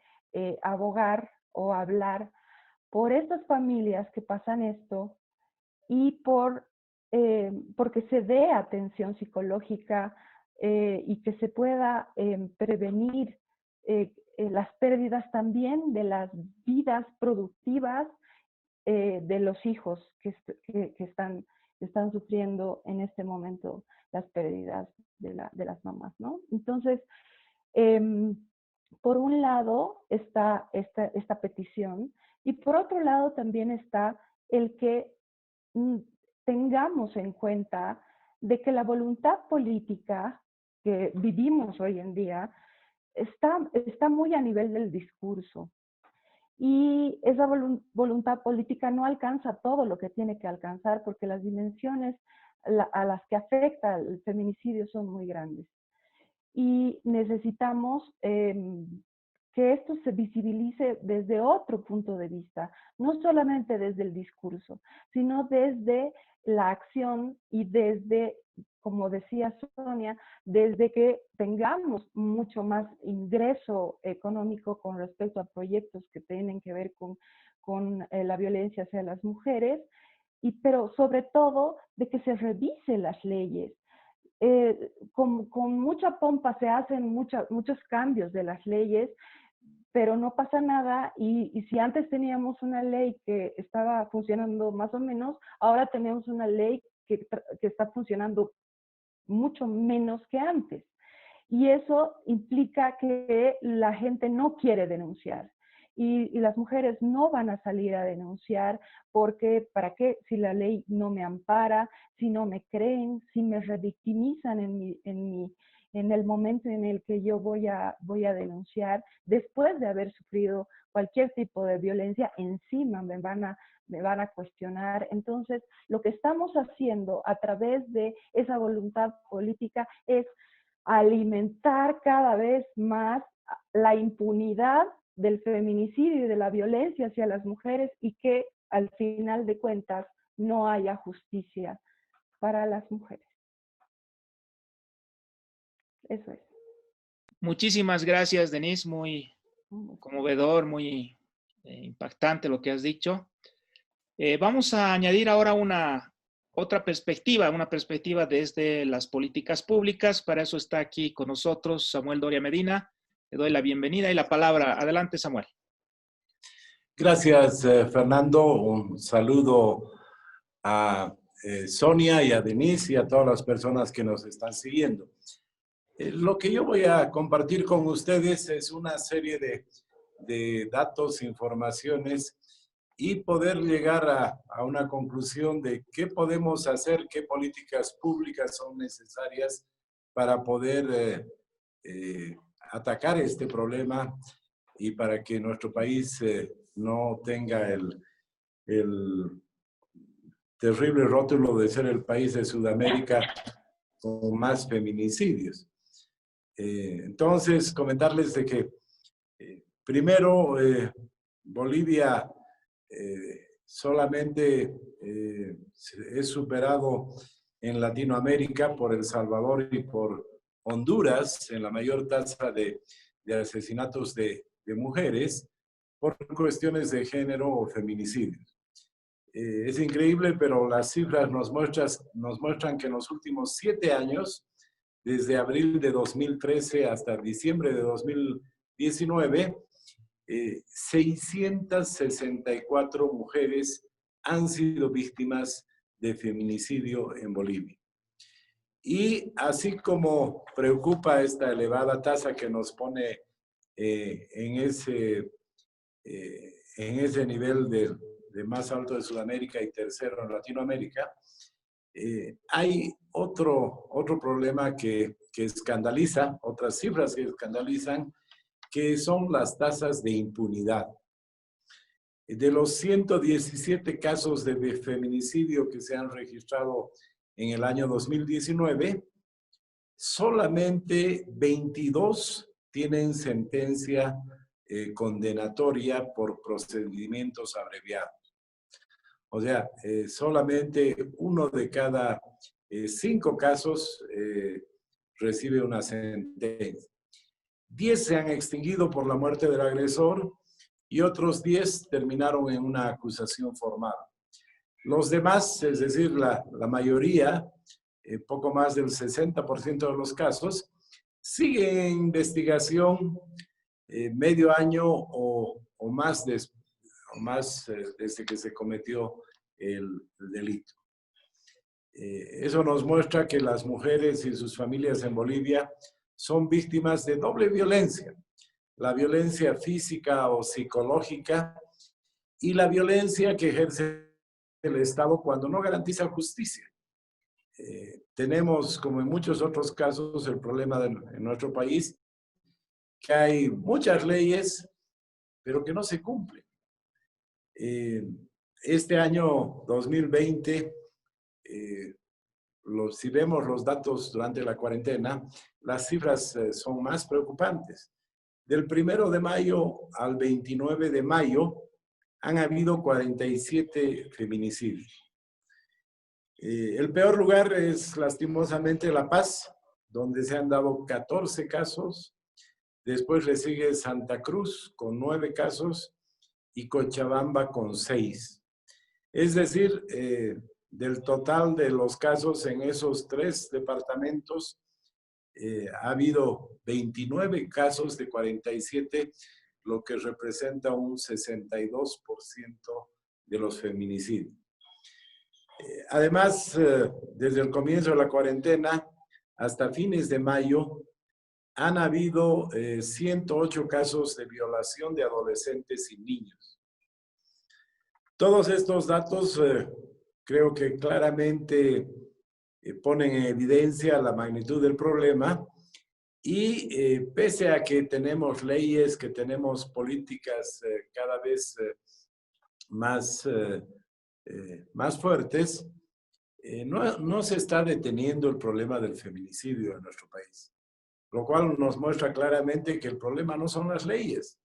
abogar o hablar por estas familias que pasan esto, y porque se dé atención psicológica y que se pueda prevenir las pérdidas también de las vidas productivas de los hijos que están sufriendo en este momento las pérdidas de las mamás, ¿no? Entonces, por un lado está esta petición, y por otro lado también está el que tengamos en cuenta de que la voluntad política que vivimos hoy en día está muy a nivel del discurso, y esa voluntad política no alcanza todo lo que tiene que alcanzar, porque las dimensiones a las que afecta el feminicidio son muy grandes, y necesitamos que esto se visibilice desde otro punto de vista, no solamente desde el discurso, sino desde la acción, y desde, como decía Sonia, desde que tengamos mucho más ingreso económico con respecto a proyectos que tienen que ver con la violencia hacia las mujeres, pero sobre todo de que se revisen las leyes. Con mucha pompa se hacen muchos cambios de las leyes, pero no pasa nada, y si antes teníamos una ley que estaba funcionando más o menos, ahora tenemos una ley que está funcionando mucho menos que antes. Y eso implica que la gente no quiere denunciar. Y las mujeres no van a salir a denunciar porque, ¿para qué? Si la ley no me ampara, si no me creen, si me revictimizan en el momento en el que yo voy a denunciar, después de haber sufrido cualquier tipo de violencia, encima me van a cuestionar. Entonces, lo que estamos haciendo a través de esa voluntad política es alimentar cada vez más la impunidad del feminicidio y de la violencia hacia las mujeres, y que al final de cuentas no haya justicia para las mujeres. Eso es. Muchísimas gracias, Denise. Muy conmovedor, muy impactante lo que has dicho. Vamos a añadir ahora otra perspectiva, una perspectiva desde las políticas públicas. Para eso está aquí con nosotros Samuel Doria Medina. Le doy la bienvenida y la palabra. Adelante, Samuel. Gracias, Fernando. Un saludo a Sonia y a Denise y a todas las personas que nos están siguiendo. Lo que yo voy a compartir con ustedes es una serie de datos, informaciones y poder llegar a una conclusión de qué podemos hacer, qué políticas públicas son necesarias para poder atacar este problema y para que nuestro país no tenga el terrible rótulo de ser el país de Sudamérica con más feminicidios. Entonces, comentarles de que primero Bolivia solamente es superado en Latinoamérica por El Salvador y por Honduras en la mayor tasa de asesinatos de mujeres por cuestiones de género o feminicidios. Es increíble, pero las cifras nos muestran que en los últimos 7 años, desde abril de 2013 hasta diciembre de 2019, 664 mujeres han sido víctimas de feminicidio en Bolivia. Y así como preocupa esta elevada tasa que nos pone en ese nivel de más alto de Sudamérica y tercero en Latinoamérica, hay otro problema que escandaliza, otras cifras que escandalizan, que son las tasas de impunidad. De los 117 casos de feminicidio que se han registrado en el año 2019, solamente 22 tienen sentencia condenatoria por procedimientos abreviados. O sea, solamente 1 de cada 5 casos recibe una sentencia. 10 se han extinguido por la muerte del agresor y otros 10 terminaron en una acusación formal. Los demás, es decir, la mayoría, poco más del 60% de los casos, siguen en investigación medio año o más desde que se cometió el delito. Eso nos muestra que las mujeres y sus familias en Bolivia son víctimas de doble violencia. La violencia física o psicológica y la violencia que ejerce el Estado cuando no garantiza justicia. Tenemos, como en muchos otros casos, el problema en nuestro país, que hay muchas leyes, pero que no se cumplen. Este año 2020, si vemos los datos durante la cuarentena, las cifras son más preocupantes. Del 1 de mayo al 29 de mayo han habido 47 feminicidios. El peor lugar es lastimosamente La Paz, donde se han dado 14 casos. Después le sigue Santa Cruz con 9 casos y Cochabamba con 6. Es decir, del total de los casos en esos 3 departamentos, ha habido 29 casos de 47, lo que representa un 62% de los feminicidios. Además, desde el comienzo de la cuarentena hasta fines de mayo, han habido 108 casos de violación de adolescentes y niños. Todos estos datos creo que claramente ponen en evidencia la magnitud del problema y pese a que tenemos leyes, que tenemos políticas cada vez más fuertes, no se está deteniendo el problema del feminicidio en nuestro país. Lo cual nos muestra claramente que el problema no son las leyes.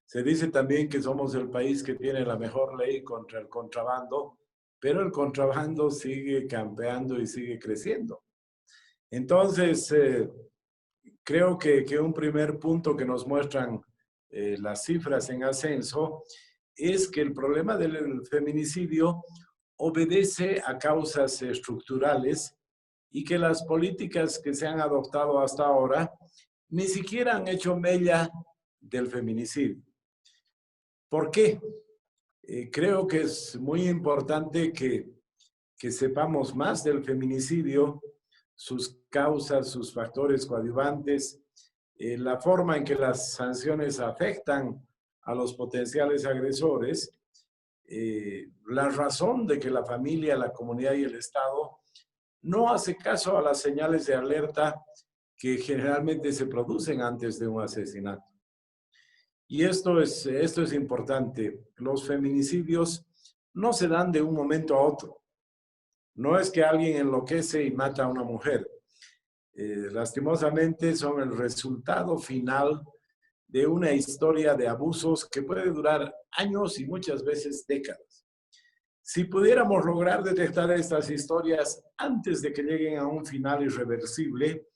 Se dice también que somos el país que tiene la mejor ley contra el contrabando, pero el contrabando sigue campeando y sigue creciendo. Entonces, creo que un primer punto que nos muestran las cifras en ascenso es que el problema del feminicidio obedece a causas estructurales y que las políticas que se han adoptado hasta ahora ni siquiera han hecho mella del feminicidio. ¿Por qué? Creo que es muy importante que que sepamos más del feminicidio, sus causas, sus factores coadyuvantes, la forma en que las sanciones afectan a los potenciales agresores, la razón de que la familia, la comunidad y el Estado no hace caso a las señales de alerta que generalmente se producen antes de un asesinato. Y esto es importante. Los feminicidios no se dan de un momento a otro. No es que alguien enloquece y mata a una mujer. Lastimosamente son el resultado final de una historia de abusos que puede durar años y muchas veces décadas. Si pudiéramos lograr detectar estas historias antes de que lleguen a un final irreversible,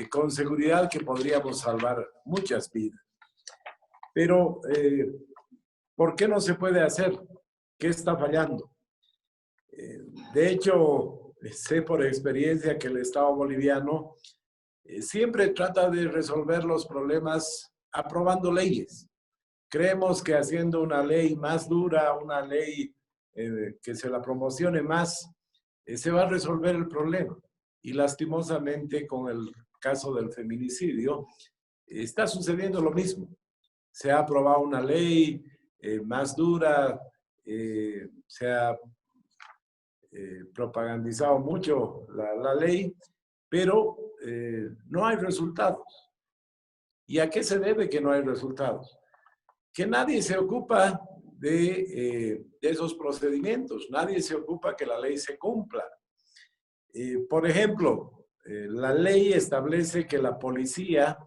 con seguridad que podríamos salvar muchas vidas. Pero, ¿por qué no se puede hacer? ¿Qué está fallando? De hecho, sé por experiencia que el Estado boliviano siempre trata de resolver los problemas aprobando leyes. Creemos que haciendo una ley más dura, una ley que se la promocione más, se va a resolver el problema. Y lastimosamente con el caso del feminicidio, está sucediendo lo mismo. Se ha aprobado una ley más dura, se ha propagandizado mucho la ley, pero no hay resultados. ¿Y a qué se debe que no hay resultados? Que nadie se ocupa de esos procedimientos, nadie se ocupa que la ley se cumpla. Por ejemplo, la ley establece que la policía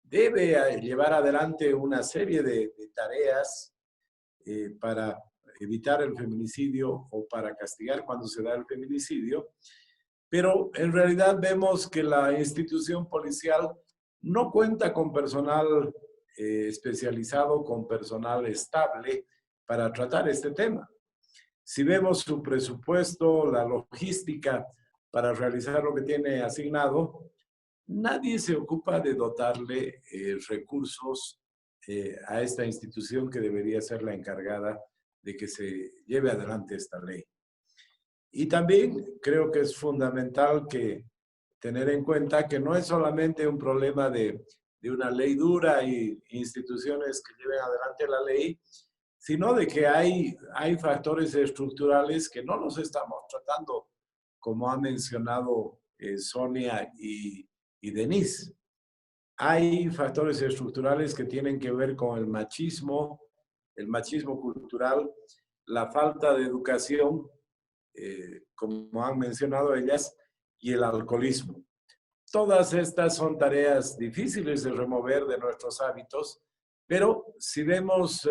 debe llevar adelante una serie de tareas para evitar el feminicidio o para castigar cuando se da el feminicidio, pero en realidad vemos que la institución policial no cuenta con personal especializado, con personal estable para tratar este tema. Si vemos su presupuesto, la logística para realizar lo que tiene asignado, nadie se ocupa de dotarle recursos a esta institución que debería ser la encargada de que se lleve adelante esta ley. Y también creo que es fundamental tener en cuenta que no es solamente un problema de una ley dura y instituciones que lleven adelante la ley, sino de que hay factores estructurales que no los estamos tratando, como ha mencionado Sonia y Denise. Hay factores estructurales que tienen que ver con el machismo cultural, la falta de educación, como han mencionado ellas, y el alcoholismo. Todas estas son tareas difíciles de remover de nuestros hábitos, pero si vemos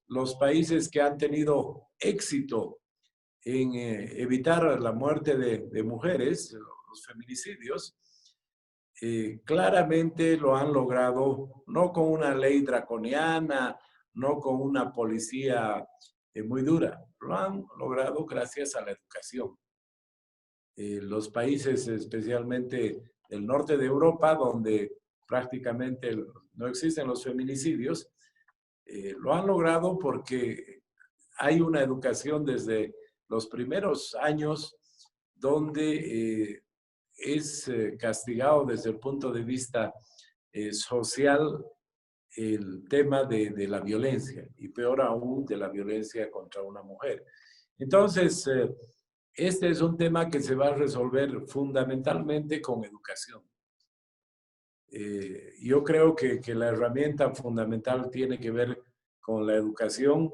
los países que han tenido éxito en evitar la muerte de mujeres, los feminicidios, claramente lo han logrado, no con una ley draconiana, no con una policía muy dura, lo han logrado gracias a la educación. Los países, especialmente el norte de Europa, donde prácticamente no existen los feminicidios, lo han logrado porque hay una educación desde los primeros años donde es castigado desde el punto de vista social el tema de la violencia y peor aún de la violencia contra una mujer. Entonces, este es un tema que se va a resolver fundamentalmente con educación. Yo creo que la herramienta fundamental tiene que ver con la educación,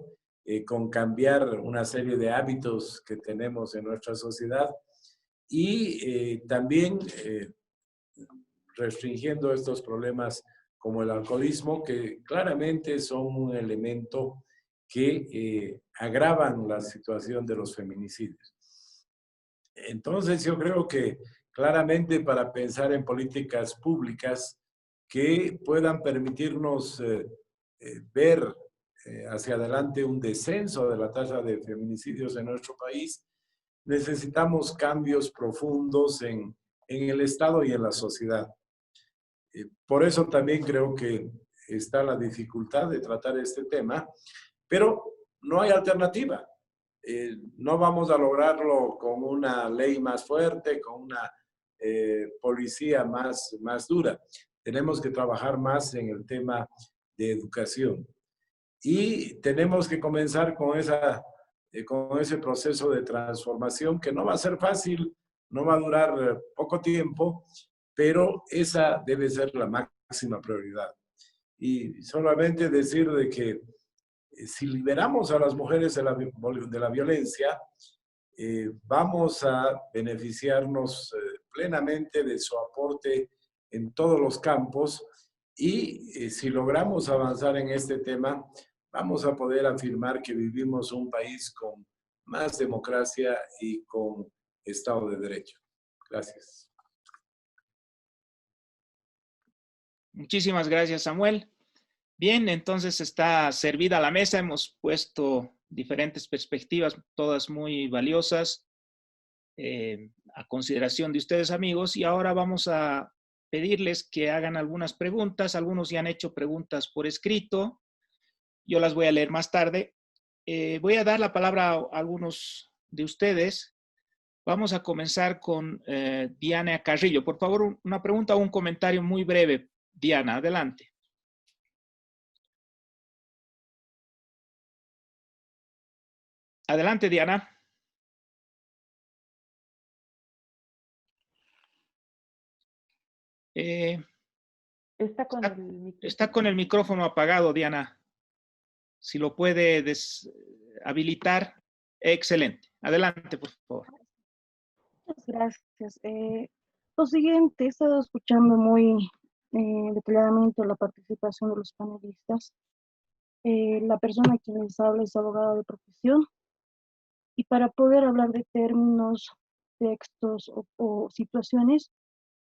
con cambiar una serie de hábitos que tenemos en nuestra sociedad y también restringiendo estos problemas como el alcoholismo, que claramente son un elemento que agravan la situación de los feminicidios. Entonces yo creo que claramente para pensar en políticas públicas que puedan permitirnos ver hacia adelante un descenso de la tasa de feminicidios en nuestro país, necesitamos cambios profundos en el Estado y en la sociedad. Por eso también creo que está la dificultad de tratar este tema, pero no hay alternativa. no vamos a lograrlo con una ley más fuerte, con una policía más dura. Tenemos que trabajar más en el tema de educación. Y tenemos que comenzar con ese proceso de transformación que no va a ser fácil, no va a durar poco tiempo, pero esa debe ser la máxima prioridad. Y solamente decir de que si liberamos a las mujeres de la violencia, vamos a beneficiarnos plenamente de su aporte en todos los campos y si logramos avanzar en este tema, vamos a poder afirmar que vivimos un país con más democracia y con Estado de Derecho. Gracias. Muchísimas gracias, Samuel. Bien, entonces está servida la mesa. Hemos puesto diferentes perspectivas, todas muy valiosas, a consideración de ustedes, amigos. Y ahora vamos a pedirles que hagan algunas preguntas. Algunos ya han hecho preguntas por escrito. Yo las voy a leer más tarde. Voy a dar la palabra a algunos de ustedes. Vamos a comenzar con Diana Carrillo. Por favor, una pregunta o un comentario muy breve. Diana, adelante. Adelante, Diana. Está con el micrófono apagado, Diana. Si lo puede habilitar, excelente. Adelante, por favor. Muchas gracias. Lo siguiente, he estado escuchando muy detalladamente la participación de los panelistas. La persona quien les habla es abogada de profesión y para poder hablar de términos, textos o situaciones,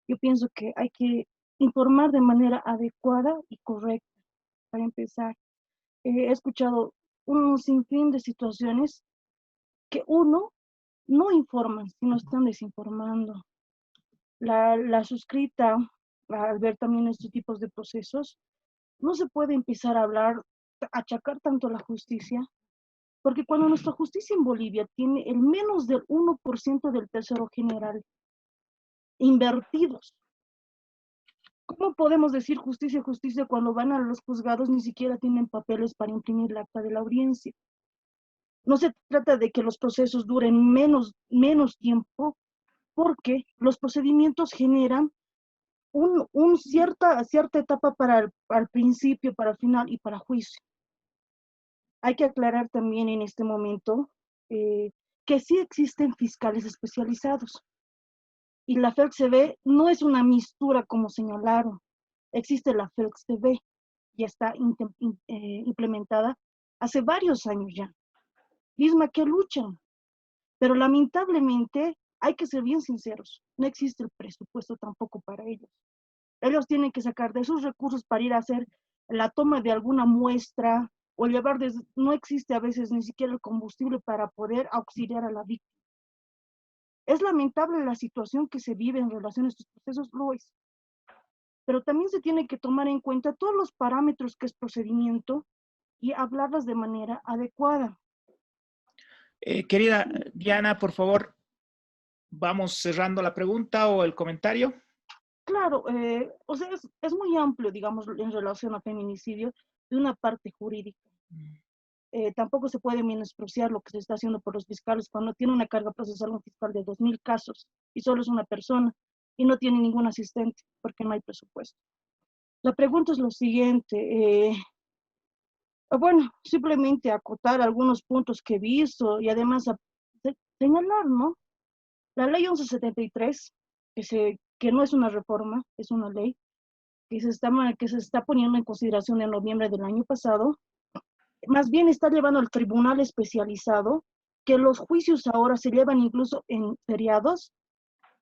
yo pienso que hay que informar de manera adecuada y correcta. Para empezar, he escuchado un sinfín de situaciones que uno no informan, sino están desinformando. La suscrita, al ver también estos tipos de procesos, no se puede empezar a hablar, achacar tanto a la justicia, porque cuando nuestra justicia en Bolivia tiene el menos del 1% del Tesoro General invertidos, ¿cómo podemos decir justicia, justicia cuando van a los juzgados ni siquiera tienen papeles para imprimir la acta de la audiencia? No se trata de que los procesos duren menos tiempo, porque los procedimientos generan cierta etapa para el principio, para el final y para juicio. Hay que aclarar también en este momento que sí existen fiscales especializados. Y la FELC-CB no es una mistura como señalaron. Existe la FELC-CB, ya está implementada hace varios años ya. Misma que luchan. Pero lamentablemente, hay que ser bien sinceros, no existe el presupuesto tampoco para ellos. Ellos tienen que sacar de sus recursos para ir a hacer la toma de alguna muestra o llevar no existe a veces ni siquiera el combustible para poder auxiliar a la víctima. Es lamentable la situación que se vive en relación a estos procesos, lo es. Pero también se tiene que tomar en cuenta todos los parámetros que es procedimiento y hablarlas de manera adecuada. Querida Diana, por favor, vamos cerrando la pregunta o el comentario. Claro, o sea, es muy amplio, digamos, en relación a feminicidio de una parte jurídica. Tampoco se puede menospreciar lo que se está haciendo por los fiscales cuando tiene una carga procesal un fiscal de 2.000 casos y solo es una persona y no tiene ningún asistente porque no hay presupuesto. La pregunta es lo siguiente, bueno, simplemente acotar algunos puntos que he visto y además señalar, ¿no? La ley 1173, que no es una reforma, es una ley, que se está poniendo en consideración en noviembre del año pasado, más bien está llevando al tribunal especializado, que los juicios ahora se llevan incluso en feriados,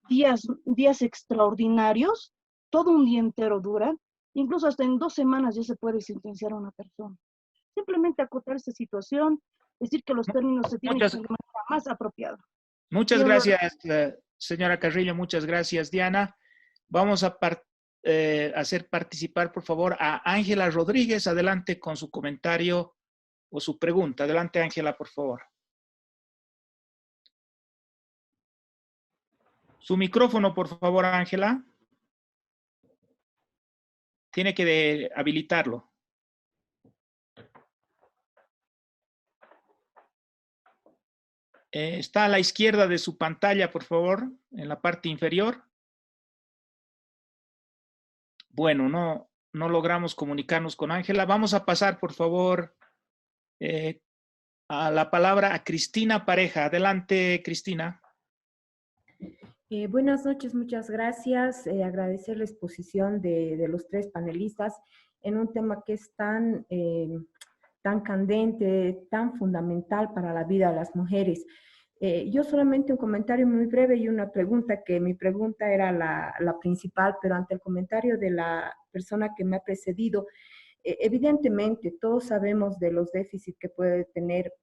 días extraordinarios, todo un día entero duran, incluso hasta en 2 semanas ya se puede sentenciar a una persona. Simplemente acotar esta situación, decir que los términos se tienen que hacer de manera más apropiada. Muchas gracias, señora Carrillo, muchas gracias, Diana. Vamos a hacer participar, por favor, a Ángela Rodríguez. Adelante con su comentario o su pregunta. Adelante, Ángela, por favor. Su micrófono, por favor, Ángela. Tiene que habilitarlo. Está a la izquierda de su pantalla, por favor, en la parte inferior. Bueno, no logramos comunicarnos con Ángela. Vamos a pasar, por favor, a la palabra a Cristina Pareja. Adelante, Cristina. Buenas noches, muchas gracias. Agradecer la exposición de los tres panelistas en un tema que es tan candente, tan fundamental para la vida de las mujeres. Yo solamente un comentario muy breve y una pregunta, que mi pregunta era la principal, pero ante el comentario de la persona que me ha precedido, evidentemente todos sabemos de los déficits que puede tener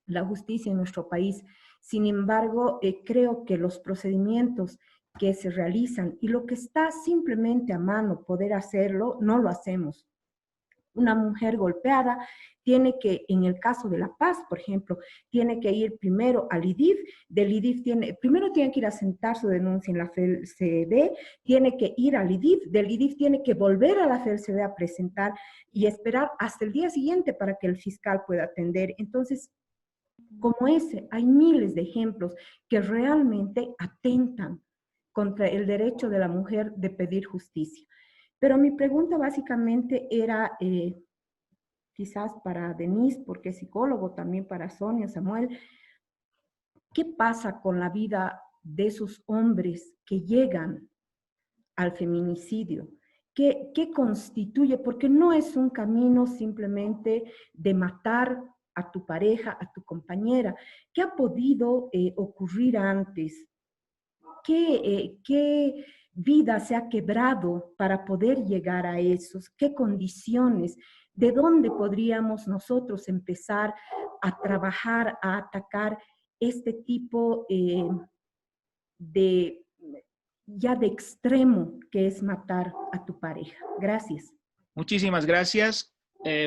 la justicia en nuestro país. Sin embargo, creo que los procedimientos que se realizan y lo que está simplemente a mano poder hacerlo, no lo hacemos. Una mujer golpeada tiene que, en el caso de La Paz, por ejemplo, tiene que ir primero al IDIF, del IDIF primero tiene que ir a sentar su denuncia en la FELCB, tiene que ir al IDIF, del IDIF tiene que volver a la FELCB a presentar y esperar hasta el día siguiente para que el fiscal pueda atender. Entonces, como ese, hay miles de ejemplos que realmente atentan contra el derecho de la mujer de pedir justicia. Pero mi pregunta básicamente era, quizás para Denise, porque es psicólogo, también para Sonia, Samuel, ¿qué pasa con la vida de esos hombres que llegan al feminicidio? ¿Qué constituye? Porque no es un camino simplemente de matar a tu pareja, a tu compañera. ¿Qué ha podido ocurrir antes? ¿Qué vida se ha quebrado para poder llegar a esos? ¿Qué condiciones? ¿De dónde podríamos nosotros empezar a trabajar, a atacar este tipo de extremo que es matar a tu pareja? Gracias. Muchísimas gracias.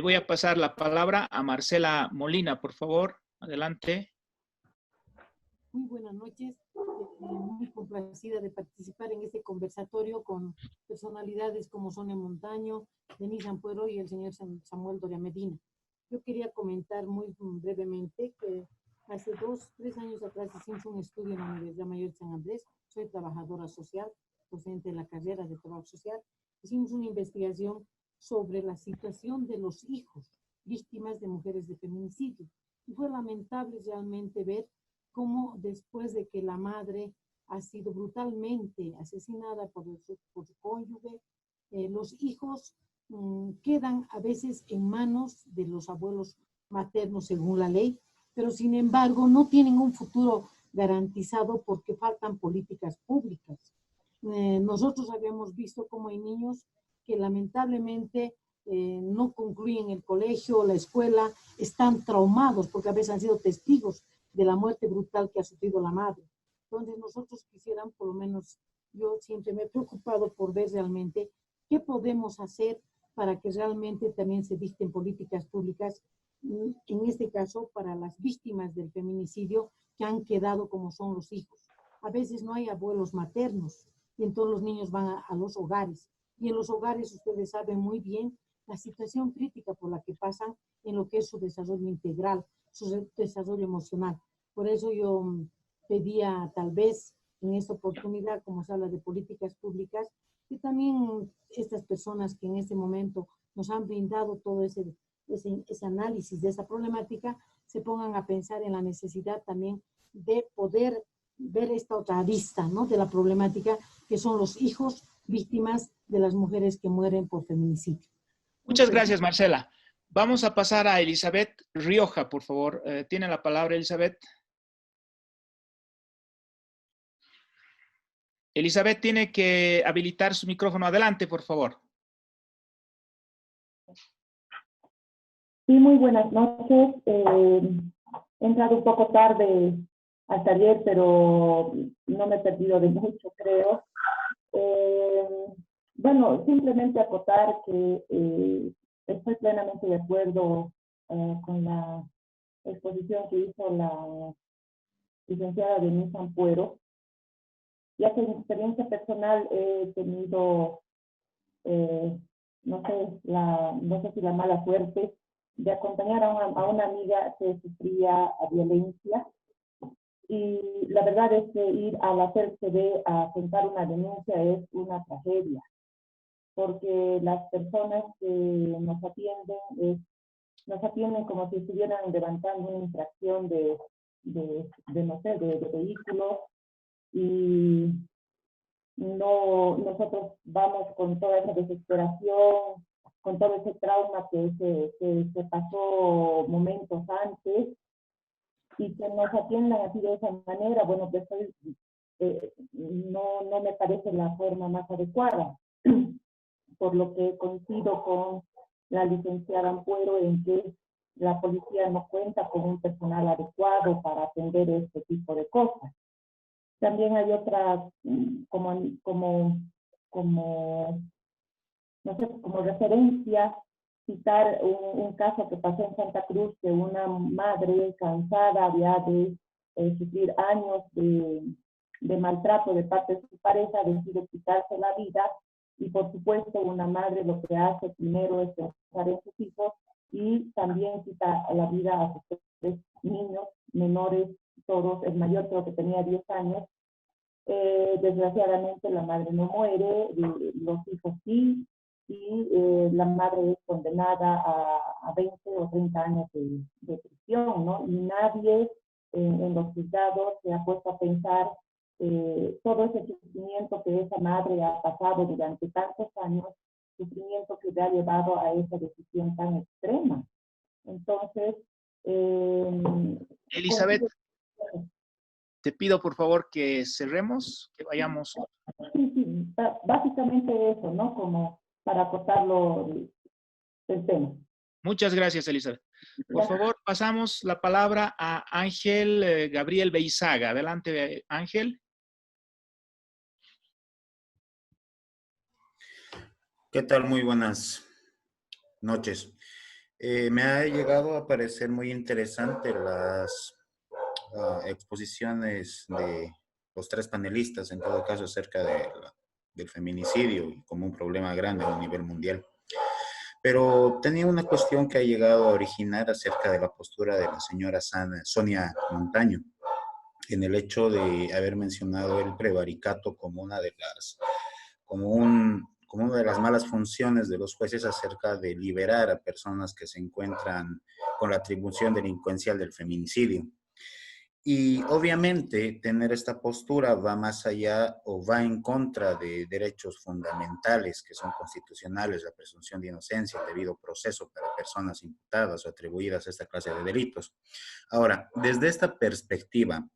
Voy a pasar la palabra a Marcela Molina, por favor. Adelante. Muy buenas noches. Muy complacida de participar en este conversatorio con personalidades como Sonia Montaño, Denise Ampuero y el señor Samuel Doria Medina. Yo quería comentar muy brevemente que hace 2-3 años atrás hicimos un estudio en la Universidad Mayor de San Andrés. Soy trabajadora social, docente de la carrera de trabajo social. Hicimos una investigación sobre la situación de los hijos víctimas de mujeres de feminicidio. Y fue lamentable realmente ver cómo después de que la madre ha sido brutalmente asesinada por su cónyuge, los hijos quedan a veces en manos de los abuelos maternos según la ley, pero sin embargo no tienen un futuro garantizado porque faltan políticas públicas. Nosotros habíamos visto cómo hay niños que lamentablemente no concluyen el colegio o la escuela, están traumados porque a veces han sido testigos de la muerte brutal que ha sufrido la madre. Entonces nosotros quisiéramos, por lo menos yo siempre me he preocupado por ver realmente qué podemos hacer para que realmente también se dicten políticas públicas, en este caso para las víctimas del feminicidio que han quedado como son los hijos. A veces no hay abuelos maternos y entonces los niños van a los hogares. Y en los hogares ustedes saben muy bien la situación crítica por la que pasan en lo que es su desarrollo integral, su desarrollo emocional. Por eso yo pedía tal vez en esta oportunidad, como se habla de políticas públicas, que también estas personas que en este momento nos han brindado todo ese análisis de esa problemática, se pongan a pensar en la necesidad también de poder ver esta otra vista, ¿no?, de la problemática que son los hijos víctimas de las mujeres que mueren por feminicidio. Muchas gracias, Marcela. Vamos a pasar a Elizabeth Rioja, por favor. Tiene la palabra, Elizabeth. Elizabeth tiene que habilitar su micrófono. Adelante, por favor. Sí, muy buenas noches. He entrado un poco tarde al taller, pero no me he perdido de mucho, creo. Bueno, simplemente acotar que estoy plenamente de acuerdo con la exposición que hizo la licenciada Denise Ampuero. ya que en experiencia personal he tenido, no sé si la mala suerte de acompañar a una amiga que sufría violencia. Y la verdad es que ir a la CERCD a sentar una denuncia es una tragedia, porque las personas que nos atienden como si estuvieran levantando una infracción no sé, de vehículos, y nosotros vamos con toda esa desesperación, con todo ese trauma que se pasó momentos antes, y que nos atiendan así de esa manera, bueno, pues no me parece la forma más adecuada, por lo que coincido con la licenciada Ampuero en que la policía no cuenta con un personal adecuado para atender este tipo de cosas. También hay otras, no sé, como referencia, citar un caso que pasó en Santa Cruz, de una madre cansada había de sufrir años de maltrato de parte de su pareja, decide quitarse la vida, y por supuesto una madre lo que hace primero es pensar en sus hijos, y también quita la vida a sus 3 niños menores, todos. El mayor creo que tenía 10 años. Desgraciadamente la madre no muere, los hijos sí, y la madre es condenada a 20 o 30 años de prisión, ¿no? Y nadie en los juzgados se ha puesto a pensar todo ese sufrimiento que esa madre ha pasado durante tantos años, sufrimiento que le ha llevado a esa decisión tan extrema. Entonces, Elizabeth, te pido por favor que cerremos, que vayamos. Sí, básicamente eso, ¿no? Como para acotarlo el tema. Muchas gracias, Elizabeth. Por favor, pasamos la palabra a Ángel Gabriel Beizaga. Adelante, Ángel. ¿Qué tal? Muy buenas noches. Me ha llegado a parecer muy interesante las exposiciones de los 3 panelistas, en todo caso, acerca del feminicidio como un problema grande a nivel mundial. Pero tenía una cuestión que ha llegado a originar acerca de la postura de la señora Sonia Montaño, en el hecho de haber mencionado el prevaricato como una de las malas funciones de los jueces acerca de liberar a personas que se encuentran con la atribución delincuencial del feminicidio. Y obviamente tener esta postura va más allá o va en contra de derechos fundamentales que son constitucionales, la presunción de inocencia, el debido proceso para personas imputadas o atribuidas a esta clase de delitos. Ahora, desde esta perspectiva,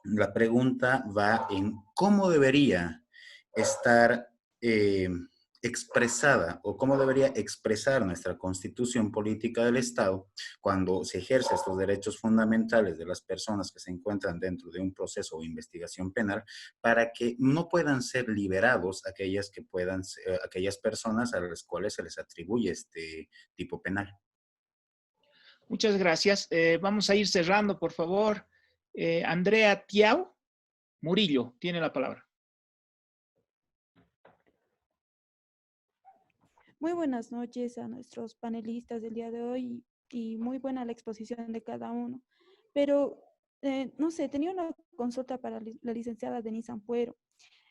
la pregunta va en cómo debería estar expresada o cómo debería expresar nuestra constitución política del Estado cuando se ejerce estos derechos fundamentales de las personas que se encuentran dentro de un proceso o investigación penal, para que no puedan ser liberados aquellas personas a las cuales se les atribuye este tipo penal. Muchas gracias. Vamos a ir cerrando, por favor. Andrea Tiao Murillo tiene la palabra. Muy buenas noches a nuestros panelistas del día de hoy, y muy buena la exposición de cada uno. Pero, no sé, tenía una consulta para la licenciada Denise Ampuero.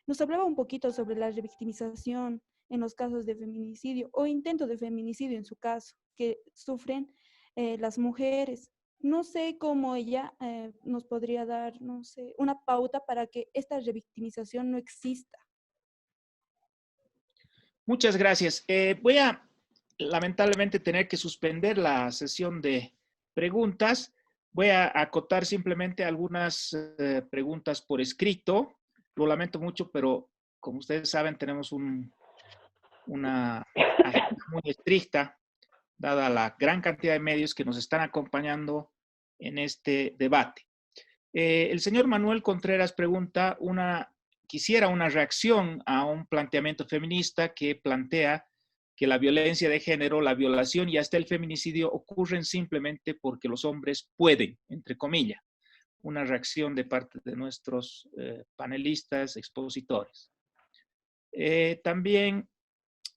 Nos hablaba un poquito sobre la revictimización en los casos de feminicidio o intento de feminicidio en su caso, que sufren las mujeres. No sé cómo ella nos podría dar, no sé, una pauta para que esta revictimización no exista. Muchas gracias. Voy a, lamentablemente, tener que suspender la sesión de preguntas. Voy a acotar simplemente algunas preguntas por escrito. Lo lamento mucho, pero como ustedes saben, tenemos una agenda muy estricta, dada la gran cantidad de medios que nos están acompañando en este debate. El señor Manuel Contreras pregunta quisiera una reacción a un planteamiento feminista que plantea que la violencia de género, la violación y hasta el feminicidio ocurren simplemente porque los hombres pueden, entre comillas. una reacción de parte de nuestros panelistas, expositores. También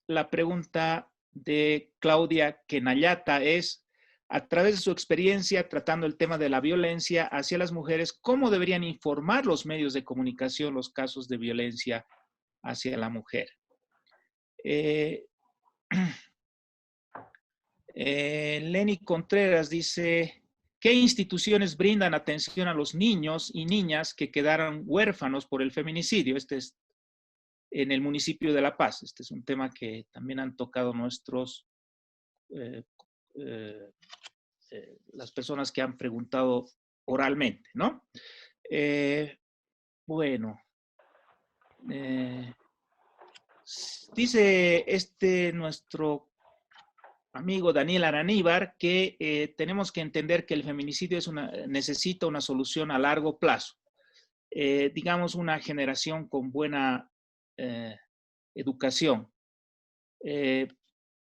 la pregunta de Claudia Kenayata es, a través de su experiencia tratando el tema de la violencia hacia las mujeres, ¿cómo deberían informar los medios de comunicación los casos de violencia hacia la mujer? Lenny Contreras dice, ¿qué instituciones brindan atención a los niños y niñas que quedaron huérfanos por el feminicidio? Este es en el municipio de La Paz. Este es un tema que también han tocado nuestros las personas que han preguntado oralmente, ¿no? Bueno, dice nuestro amigo Daniel Araníbar que tenemos que entender que el feminicidio necesita una solución a largo plazo. Digamos, una generación con buena educación.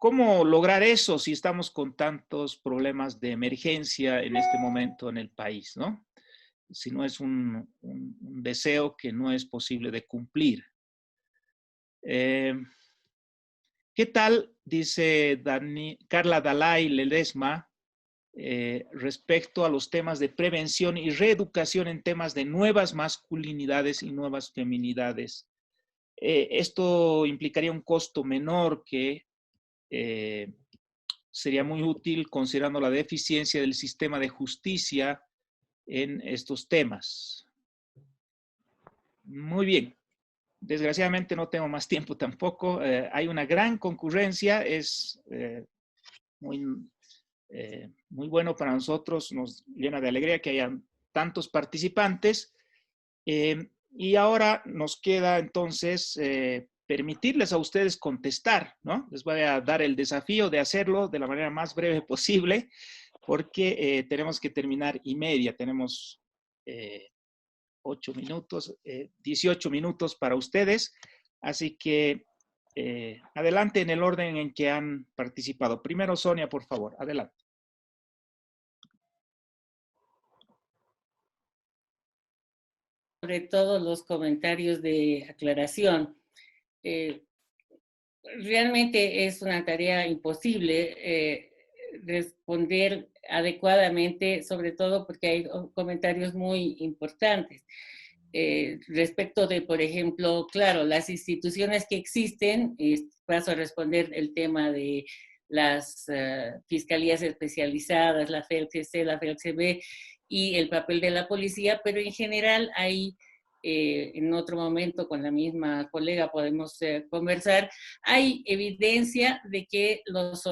¿Cómo lograr eso si estamos con tantos problemas de emergencia en este momento en el país, ¿no? Si no es un deseo que no es posible de cumplir. ¿Qué tal, dice Carla Dalai Ledesma, respecto a los temas de prevención y reeducación en temas de nuevas masculinidades y nuevas feminidades? Esto implicaría un costo menor que sería muy útil considerando la deficiencia del sistema de justicia en estos temas. Muy bien. Desgraciadamente no tengo más tiempo tampoco. Hay una gran concurrencia. Es muy bueno para nosotros. Nos llena de alegría que hayan tantos participantes. Y ahora nos queda entonces permitirles a ustedes contestar, ¿no? Les voy a dar el desafío de hacerlo de la manera más breve posible, porque tenemos que terminar y media. Tenemos 8 minutos, 18 minutos para ustedes. Así que adelante en el orden en que han participado. Primero, Sonia, por favor, adelante. Sobre todo los comentarios de aclaración. Realmente es una tarea imposible responder adecuadamente, sobre todo porque hay comentarios muy importantes. Respecto de, por ejemplo, claro, las instituciones que existen, paso a responder el tema de las fiscalías especializadas, la FELCC, la FELCB y el papel de la policía, pero en general hay, en otro momento con la misma colega podemos conversar, hay evidencia de que los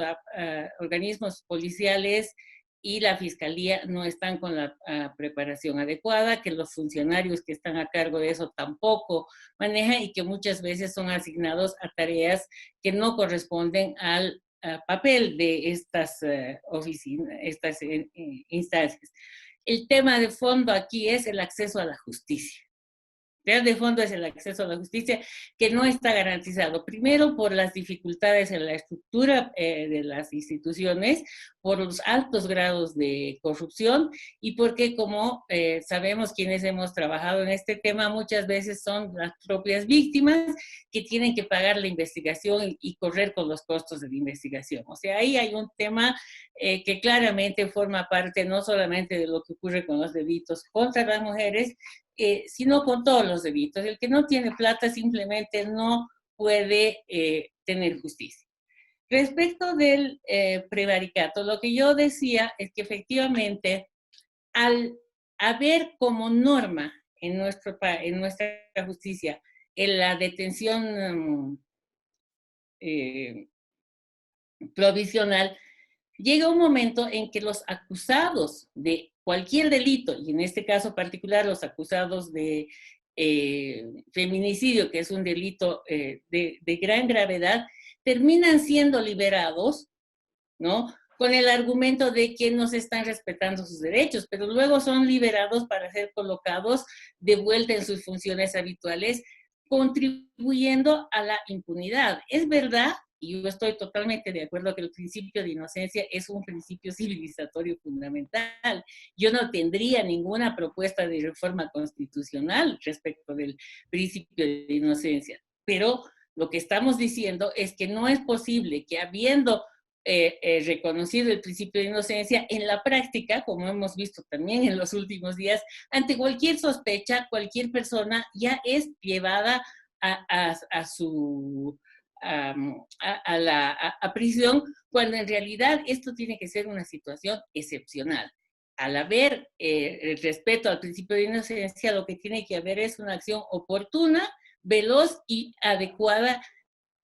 organismos policiales y la fiscalía no están con la preparación adecuada, que los funcionarios que están a cargo de eso tampoco manejan y que muchas veces son asignados a tareas que no corresponden al papel de estas oficinas, estas instancias. El tema de fondo aquí es el acceso a la justicia. El tema de fondo es el acceso a la justicia que no está garantizado, primero por las dificultades en la estructura de las instituciones, por los altos grados de corrupción y porque, como sabemos quienes hemos trabajado en este tema, muchas veces son las propias víctimas que tienen que pagar la investigación y correr con los costos de la investigación. O sea, ahí hay un tema que claramente forma parte no solamente de lo que ocurre con los delitos contra las mujeres, sino con todos los delitos. El que no tiene plata simplemente no puede tener justicia. Respecto del prevaricato, lo que yo decía es que efectivamente al haber como norma en nuestra justicia en la detención provisional, llega un momento en que los acusados de cualquier delito, y en este caso particular los acusados de feminicidio, que es un delito de gran gravedad, terminan siendo liberados, ¿no? Con el argumento de que no se están respetando sus derechos, pero luego son liberados para ser colocados de vuelta en sus funciones habituales, contribuyendo a la impunidad. Es verdad y yo estoy totalmente de acuerdo que el principio de inocencia es un principio civilizatorio fundamental. Yo no tendría ninguna propuesta de reforma constitucional respecto del principio de inocencia, pero lo que estamos diciendo es que no es posible que habiendo reconocido el principio de inocencia, en la práctica, como hemos visto también en los últimos días, ante cualquier sospecha, cualquier persona ya es llevada a prisión, cuando en realidad esto tiene que ser una situación excepcional. Al haber el respeto al principio de inocencia, lo que tiene que haber es una acción oportuna, veloz y adecuada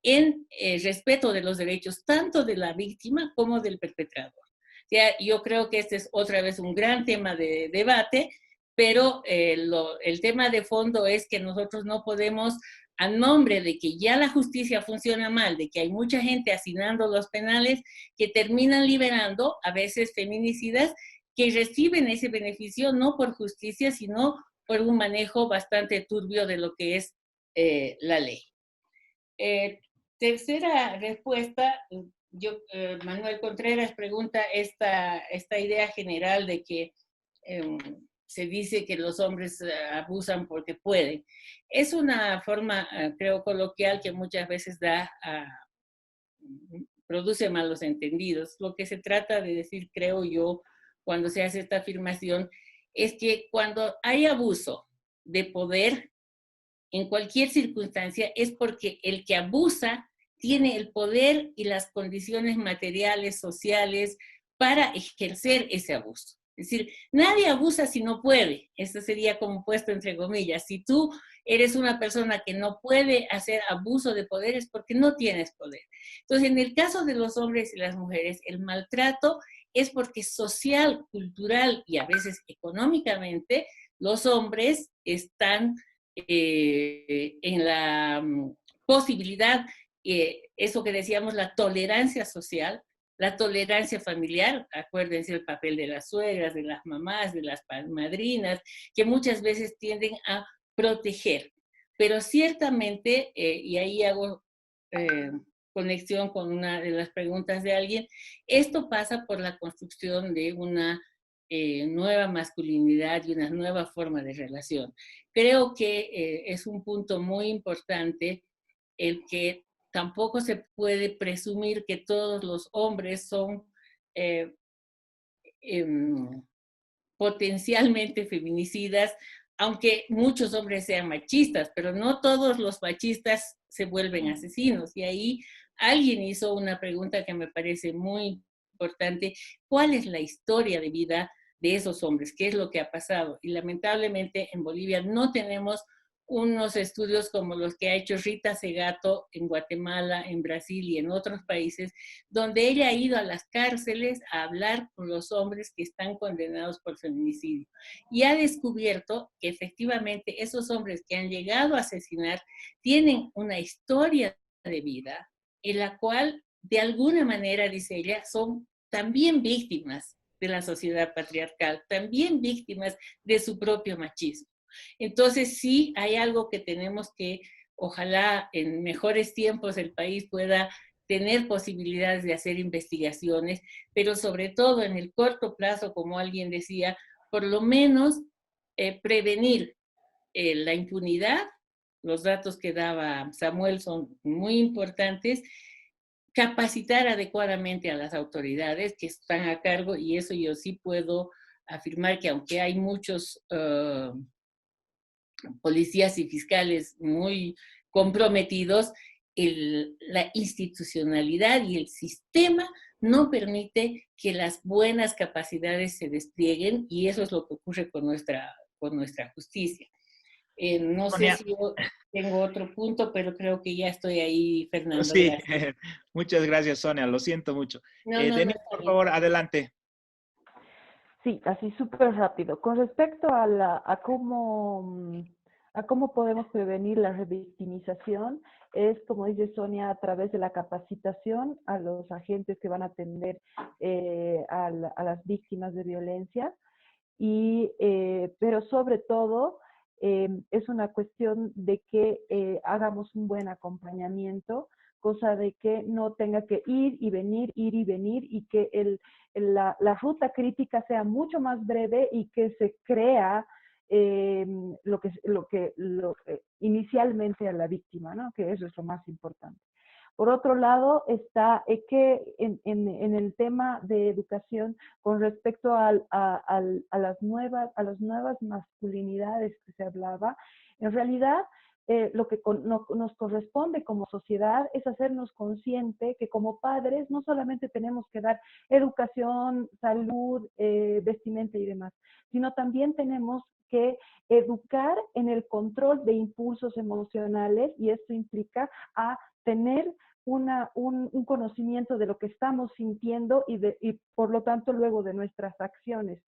en respeto de los derechos tanto de la víctima como del perpetrador. O sea, yo creo que este es otra vez un gran tema de debate, pero el tema de fondo es que nosotros no podemos, a nombre de que ya la justicia funciona mal, de que hay mucha gente hacinando los penales, que terminan liberando a veces feminicidas que reciben ese beneficio no por justicia, sino por un manejo bastante turbio de lo que es la ley. Tercera respuesta, Manuel Contreras pregunta esta idea general de que se dice que los hombres abusan porque pueden. Es una forma, creo, coloquial que muchas veces produce malos entendidos. Lo que se trata de decir, creo yo, cuando se hace esta afirmación, es que cuando hay abuso de poder, en cualquier circunstancia, es porque el que abusa tiene el poder y las condiciones materiales, sociales, para ejercer ese abuso. Es decir, nadie abusa si no puede. Esto sería como puesto entre comillas. Si tú eres una persona que no puede hacer abuso de poder, es porque no tienes poder. Entonces, en el caso de los hombres y las mujeres, el maltrato es porque social, cultural y a veces económicamente, los hombres están en la posibilidad, eso que decíamos, la tolerancia social, la tolerancia familiar, acuérdense el papel de las suegras, de las mamás, de las madrinas, que muchas veces tienden a proteger. Pero ciertamente, y ahí hago conexión con una de las preguntas de alguien, esto pasa por la construcción de una nueva masculinidad y una nueva forma de relación. Creo que es un punto muy importante el que tampoco se puede presumir que todos los hombres son potencialmente feminicidas, aunque muchos hombres sean machistas, pero no todos los machistas se vuelven asesinos. Y ahí alguien hizo una pregunta que me parece muy importante: ¿cuál es la historia de vida de esos hombres? ¿Qué es lo que ha pasado? Y lamentablemente en Bolivia no tenemos unos estudios como los que ha hecho Rita Segato en Guatemala, en Brasil y en otros países, donde ella ha ido a las cárceles a hablar con los hombres que están condenados por feminicidio. Y ha descubierto que efectivamente esos hombres que han llegado a asesinar tienen una historia de vida en la cual, de alguna manera, dice ella, son también víctimas de la sociedad patriarcal, también víctimas de su propio machismo. Entonces sí hay algo que tenemos que, ojalá en mejores tiempos el país pueda tener posibilidades de hacer investigaciones, pero sobre todo en el corto plazo, como alguien decía, por lo menos prevenir la impunidad. Los datos que daba Samuel son muy importantes. Capacitar adecuadamente a las autoridades que están a cargo, y eso yo sí puedo afirmar que aunque hay muchos policías y fiscales muy comprometidos, la institucionalidad y el sistema no permite que las buenas capacidades se desplieguen, y eso es lo que ocurre con nuestra justicia. No Sonia. sé si yo tengo otro punto, pero creo que ya estoy ahí, Fernando. Sí, gracias. muchas gracias, Sonia, lo siento mucho. No, Denise, por favor, adelante. Sí, así súper rápido. Con respecto a cómo podemos prevenir la revictimización, es, como dice Sonia, a través de la capacitación a los agentes que van a atender a las víctimas de violencia, pero sobre todo es una cuestión de que hagamos un buen acompañamiento cosa de que no tenga que ir y venir, y que la ruta crítica sea mucho más breve y que se crea lo que inicialmente a la víctima, ¿no? Que eso es lo más importante. Por otro lado, está que en el tema de educación con respecto a las nuevas masculinidades que se hablaba, en realidad lo que nos corresponde como sociedad es hacernos consciente que como padres no solamente tenemos que dar educación, salud, vestimenta y demás, sino también tenemos que educar en el control de impulsos emocionales, y esto implica a tener un conocimiento de lo que estamos sintiendo y por lo tanto luego de nuestras acciones.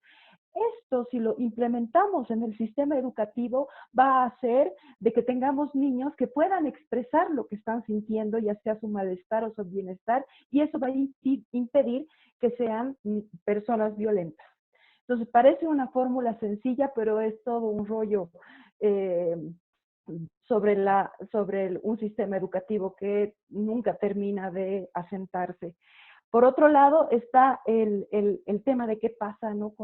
Esto, si lo implementamos en el sistema educativo, va a hacer de que tengamos niños que puedan expresar lo que están sintiendo, ya sea su malestar o su bienestar, y eso va a impedir que sean personas violentas. Entonces, parece una fórmula sencilla, pero es todo un rollo sobre un sistema educativo que nunca termina de asentarse. Por otro lado, está el tema de qué pasa, ¿no?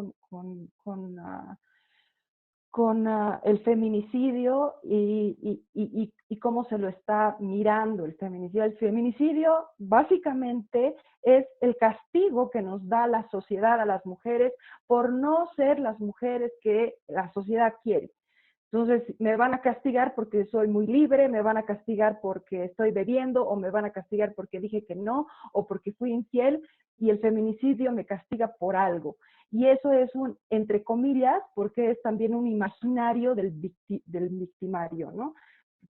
con el feminicidio y cómo se lo está mirando el feminicidio. El feminicidio básicamente es el castigo que nos da la sociedad a las mujeres por no ser las mujeres que la sociedad quiere. Entonces, me van a castigar porque soy muy libre, me van a castigar porque estoy bebiendo, o me van a castigar porque dije que no, o porque fui infiel, y el feminicidio me castiga por algo. Y eso es un, entre comillas, porque es también un imaginario del victimario, ¿no?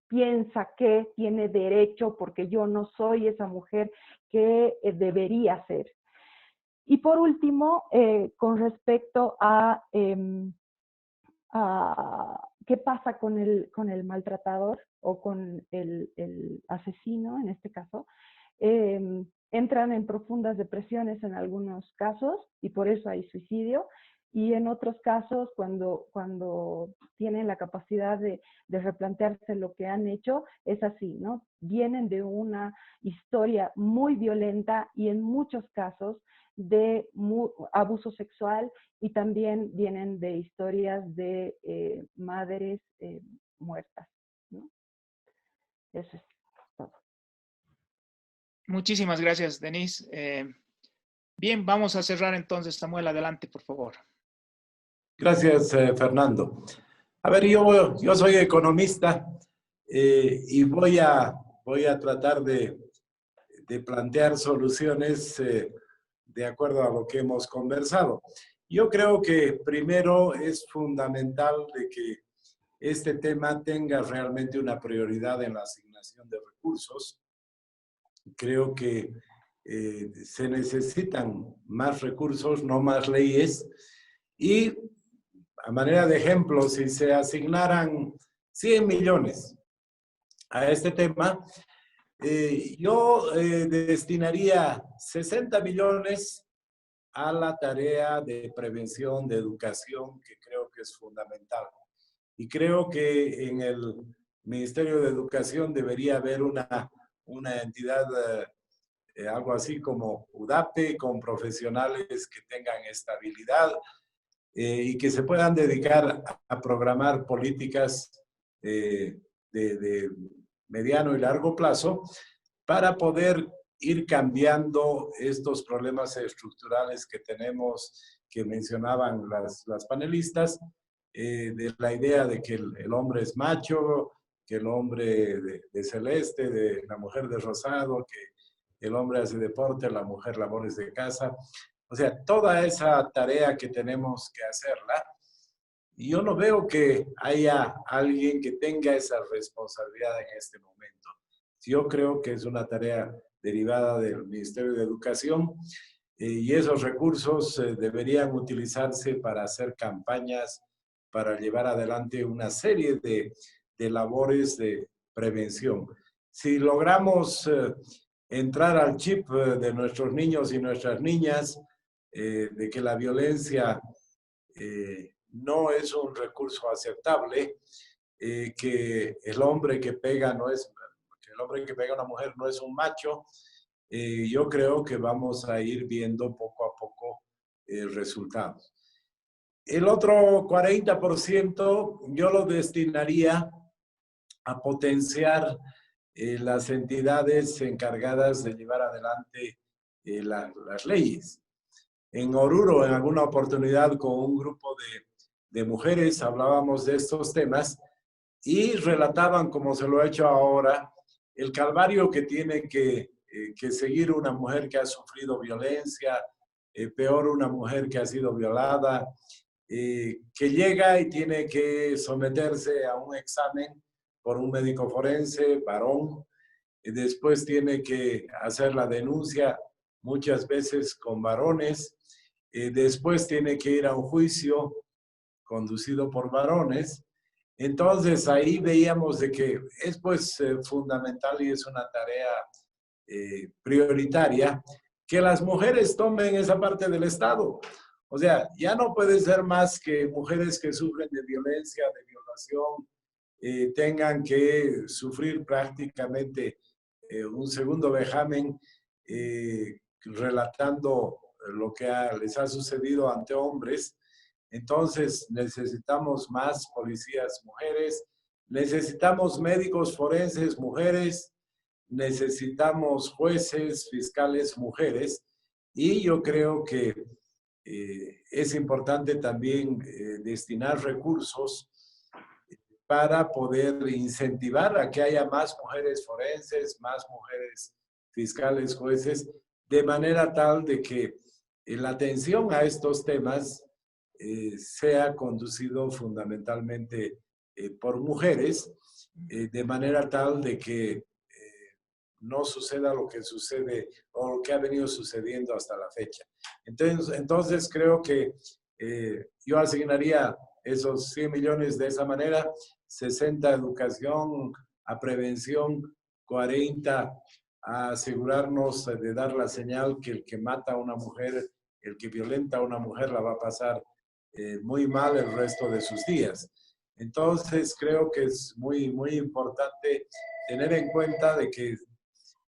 Piensa que tiene derecho porque yo no soy esa mujer que debería ser. Y por último, con respecto a qué pasa con el maltratador o con el asesino, en este caso, entran en profundas depresiones en algunos casos y por eso hay suicidio, y en otros casos cuando tienen la capacidad de replantearse lo que han hecho, es así, ¿no? Vienen de una historia muy violenta y en muchos casos de abuso sexual, y también vienen de historias de madres muertas, ¿no? Eso es todo. Muchísimas gracias, Denise. Bien, vamos a cerrar entonces. Samuel, adelante, por favor. Gracias, Fernando. A ver, yo soy economista y voy a tratar de plantear soluciones de acuerdo a lo que hemos conversado. Yo creo que primero es fundamental de que este tema tenga realmente una prioridad en la asignación de recursos. Creo que se necesitan más recursos, no más leyes. Y a manera de ejemplo, si se asignaran 100 millones a este tema, yo destinaría 60 millones a la tarea de prevención, de educación, que creo que es fundamental. Y creo que en el Ministerio de Educación debería haber una entidad, algo así como UDAPE, con profesionales que tengan estabilidad y que se puedan dedicar a programar políticas de mediano y largo plazo para poder ir cambiando estos problemas estructurales que tenemos, que mencionaban las panelistas, de la idea de que el hombre es macho, que el hombre de celeste, de la mujer de rosado, que el hombre hace deporte, la mujer labores de casa. O sea, toda esa tarea que tenemos que hacerla, yo no veo que haya alguien que tenga esa responsabilidad en este momento. Yo creo que es una tarea derivada del Ministerio de Educación y esos recursos deberían utilizarse para hacer campañas, para llevar adelante una serie de labores de prevención. Si logramos entrar al chip de nuestros niños y nuestras niñas, de que la violencia no es un recurso aceptable, que el hombre que pega no es, que el hombre que pega a una mujer no es un macho, yo creo que vamos a ir viendo poco a poco resultados. El otro 40% yo lo destinaría a potenciar las entidades encargadas de llevar adelante las leyes. En Oruro, en alguna oportunidad con un grupo de mujeres, hablábamos de estos temas y relataban, como se lo he hecho ahora, el calvario que tiene que seguir una mujer que ha sufrido violencia, peor una mujer que ha sido violada, que llega y tiene que someterse a un examen por un médico forense, varón, y después tiene que hacer la denuncia muchas veces con varones, después tiene que ir a un juicio conducido por varones. Entonces ahí veíamos de que es pues fundamental y es una tarea prioritaria que las mujeres tomen esa parte del Estado. O sea, ya no puede ser más que mujeres que sufren de violencia, de violación, tengan que sufrir prácticamente un segundo vejamen relatando lo que les ha sucedido ante hombres. Entonces necesitamos más policías mujeres, necesitamos médicos forenses mujeres, necesitamos jueces, fiscales mujeres, y yo creo que es importante también destinar recursos para poder incentivar a que haya más mujeres forenses, más mujeres fiscales, jueces, de manera tal de que la atención a estos temas sea conducido fundamentalmente por mujeres, de manera tal de que no suceda lo que sucede o lo que ha venido sucediendo hasta la fecha. Entonces creo que yo asignaría esos 100 millones de esa manera, 60 a educación, a prevención, 40 a asegurarnos de dar la señal que el que mata a una mujer, el que violenta a una mujer la va a pasar muy mal el resto de sus días. Entonces creo que es muy, muy importante tener en cuenta de que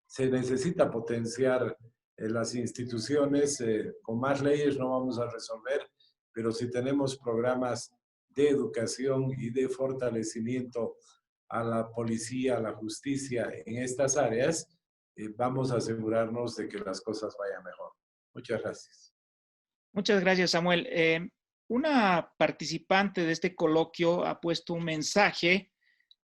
se necesita potenciar las instituciones. Con más leyes no vamos a resolver, pero si tenemos programas de educación y de fortalecimiento a la policía, a la justicia en estas áreas, vamos a asegurarnos de que las cosas vayan mejor. Muchas gracias. Muchas gracias, Samuel. Una participante de este coloquio ha puesto un mensaje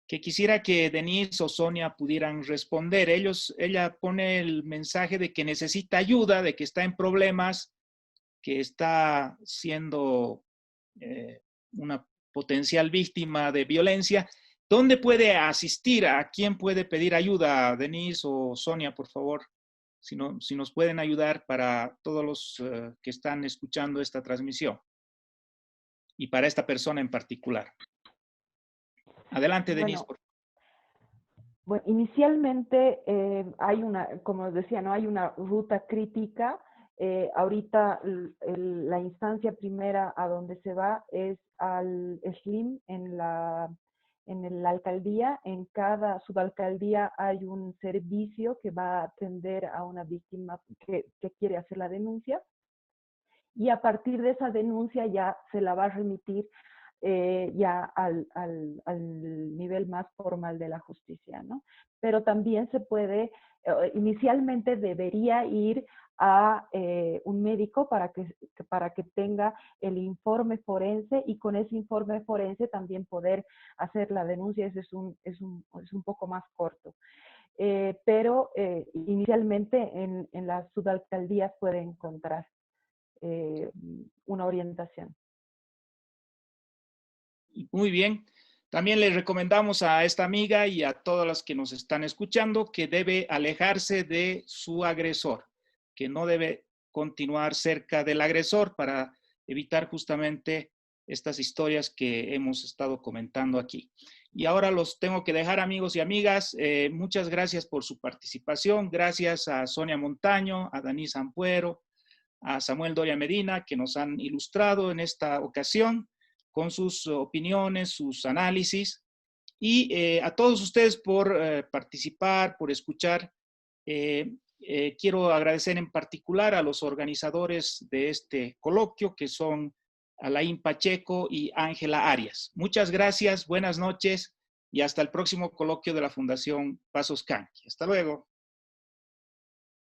que quisiera que Denise o Sonia pudieran responder. Ella pone el mensaje de que necesita ayuda, de que está en problemas, que está siendo una potencial víctima de violencia. ¿Dónde puede asistir? ¿A quién puede pedir ayuda? Denise o Sonia, por favor, si nos pueden ayudar para todos los que están escuchando esta transmisión y para esta persona en particular. Adelante, Denise. Bueno, inicialmente hay una, como decía, ¿no? Hay una ruta crítica. Ahorita la instancia primera a donde se va es al SLIM en la alcaldía. En cada subalcaldía hay un servicio que va a atender a una víctima que quiere hacer la denuncia. Y a partir de esa denuncia ya se la va a remitir ya al nivel más formal de la justicia, ¿no? Pero también se puede, inicialmente debería ir a un médico para que tenga el informe forense, y con ese informe forense también poder hacer la denuncia. Ese es un poco más corto. Pero inicialmente en las subalcaldías puede encontrar una orientación. Muy bien. También le recomendamos a esta amiga y a todas las que nos están escuchando que debe alejarse de su agresor, que no debe continuar cerca del agresor para evitar justamente estas historias que hemos estado comentando aquí. Y ahora los tengo que dejar, amigos y amigas. Muchas gracias por su participación. Gracias a Sonia Montaño, a Denise Ampuero, a Samuel Doria Medina, que nos han ilustrado en esta ocasión con sus opiniones, sus análisis. Y a todos ustedes por participar, por escuchar. Quiero agradecer en particular a los organizadores de este coloquio, que son Alain Pacheco y Ángela Arias. Muchas gracias, buenas noches y hasta el próximo coloquio de la Fundación Pasos Canqui. Hasta luego.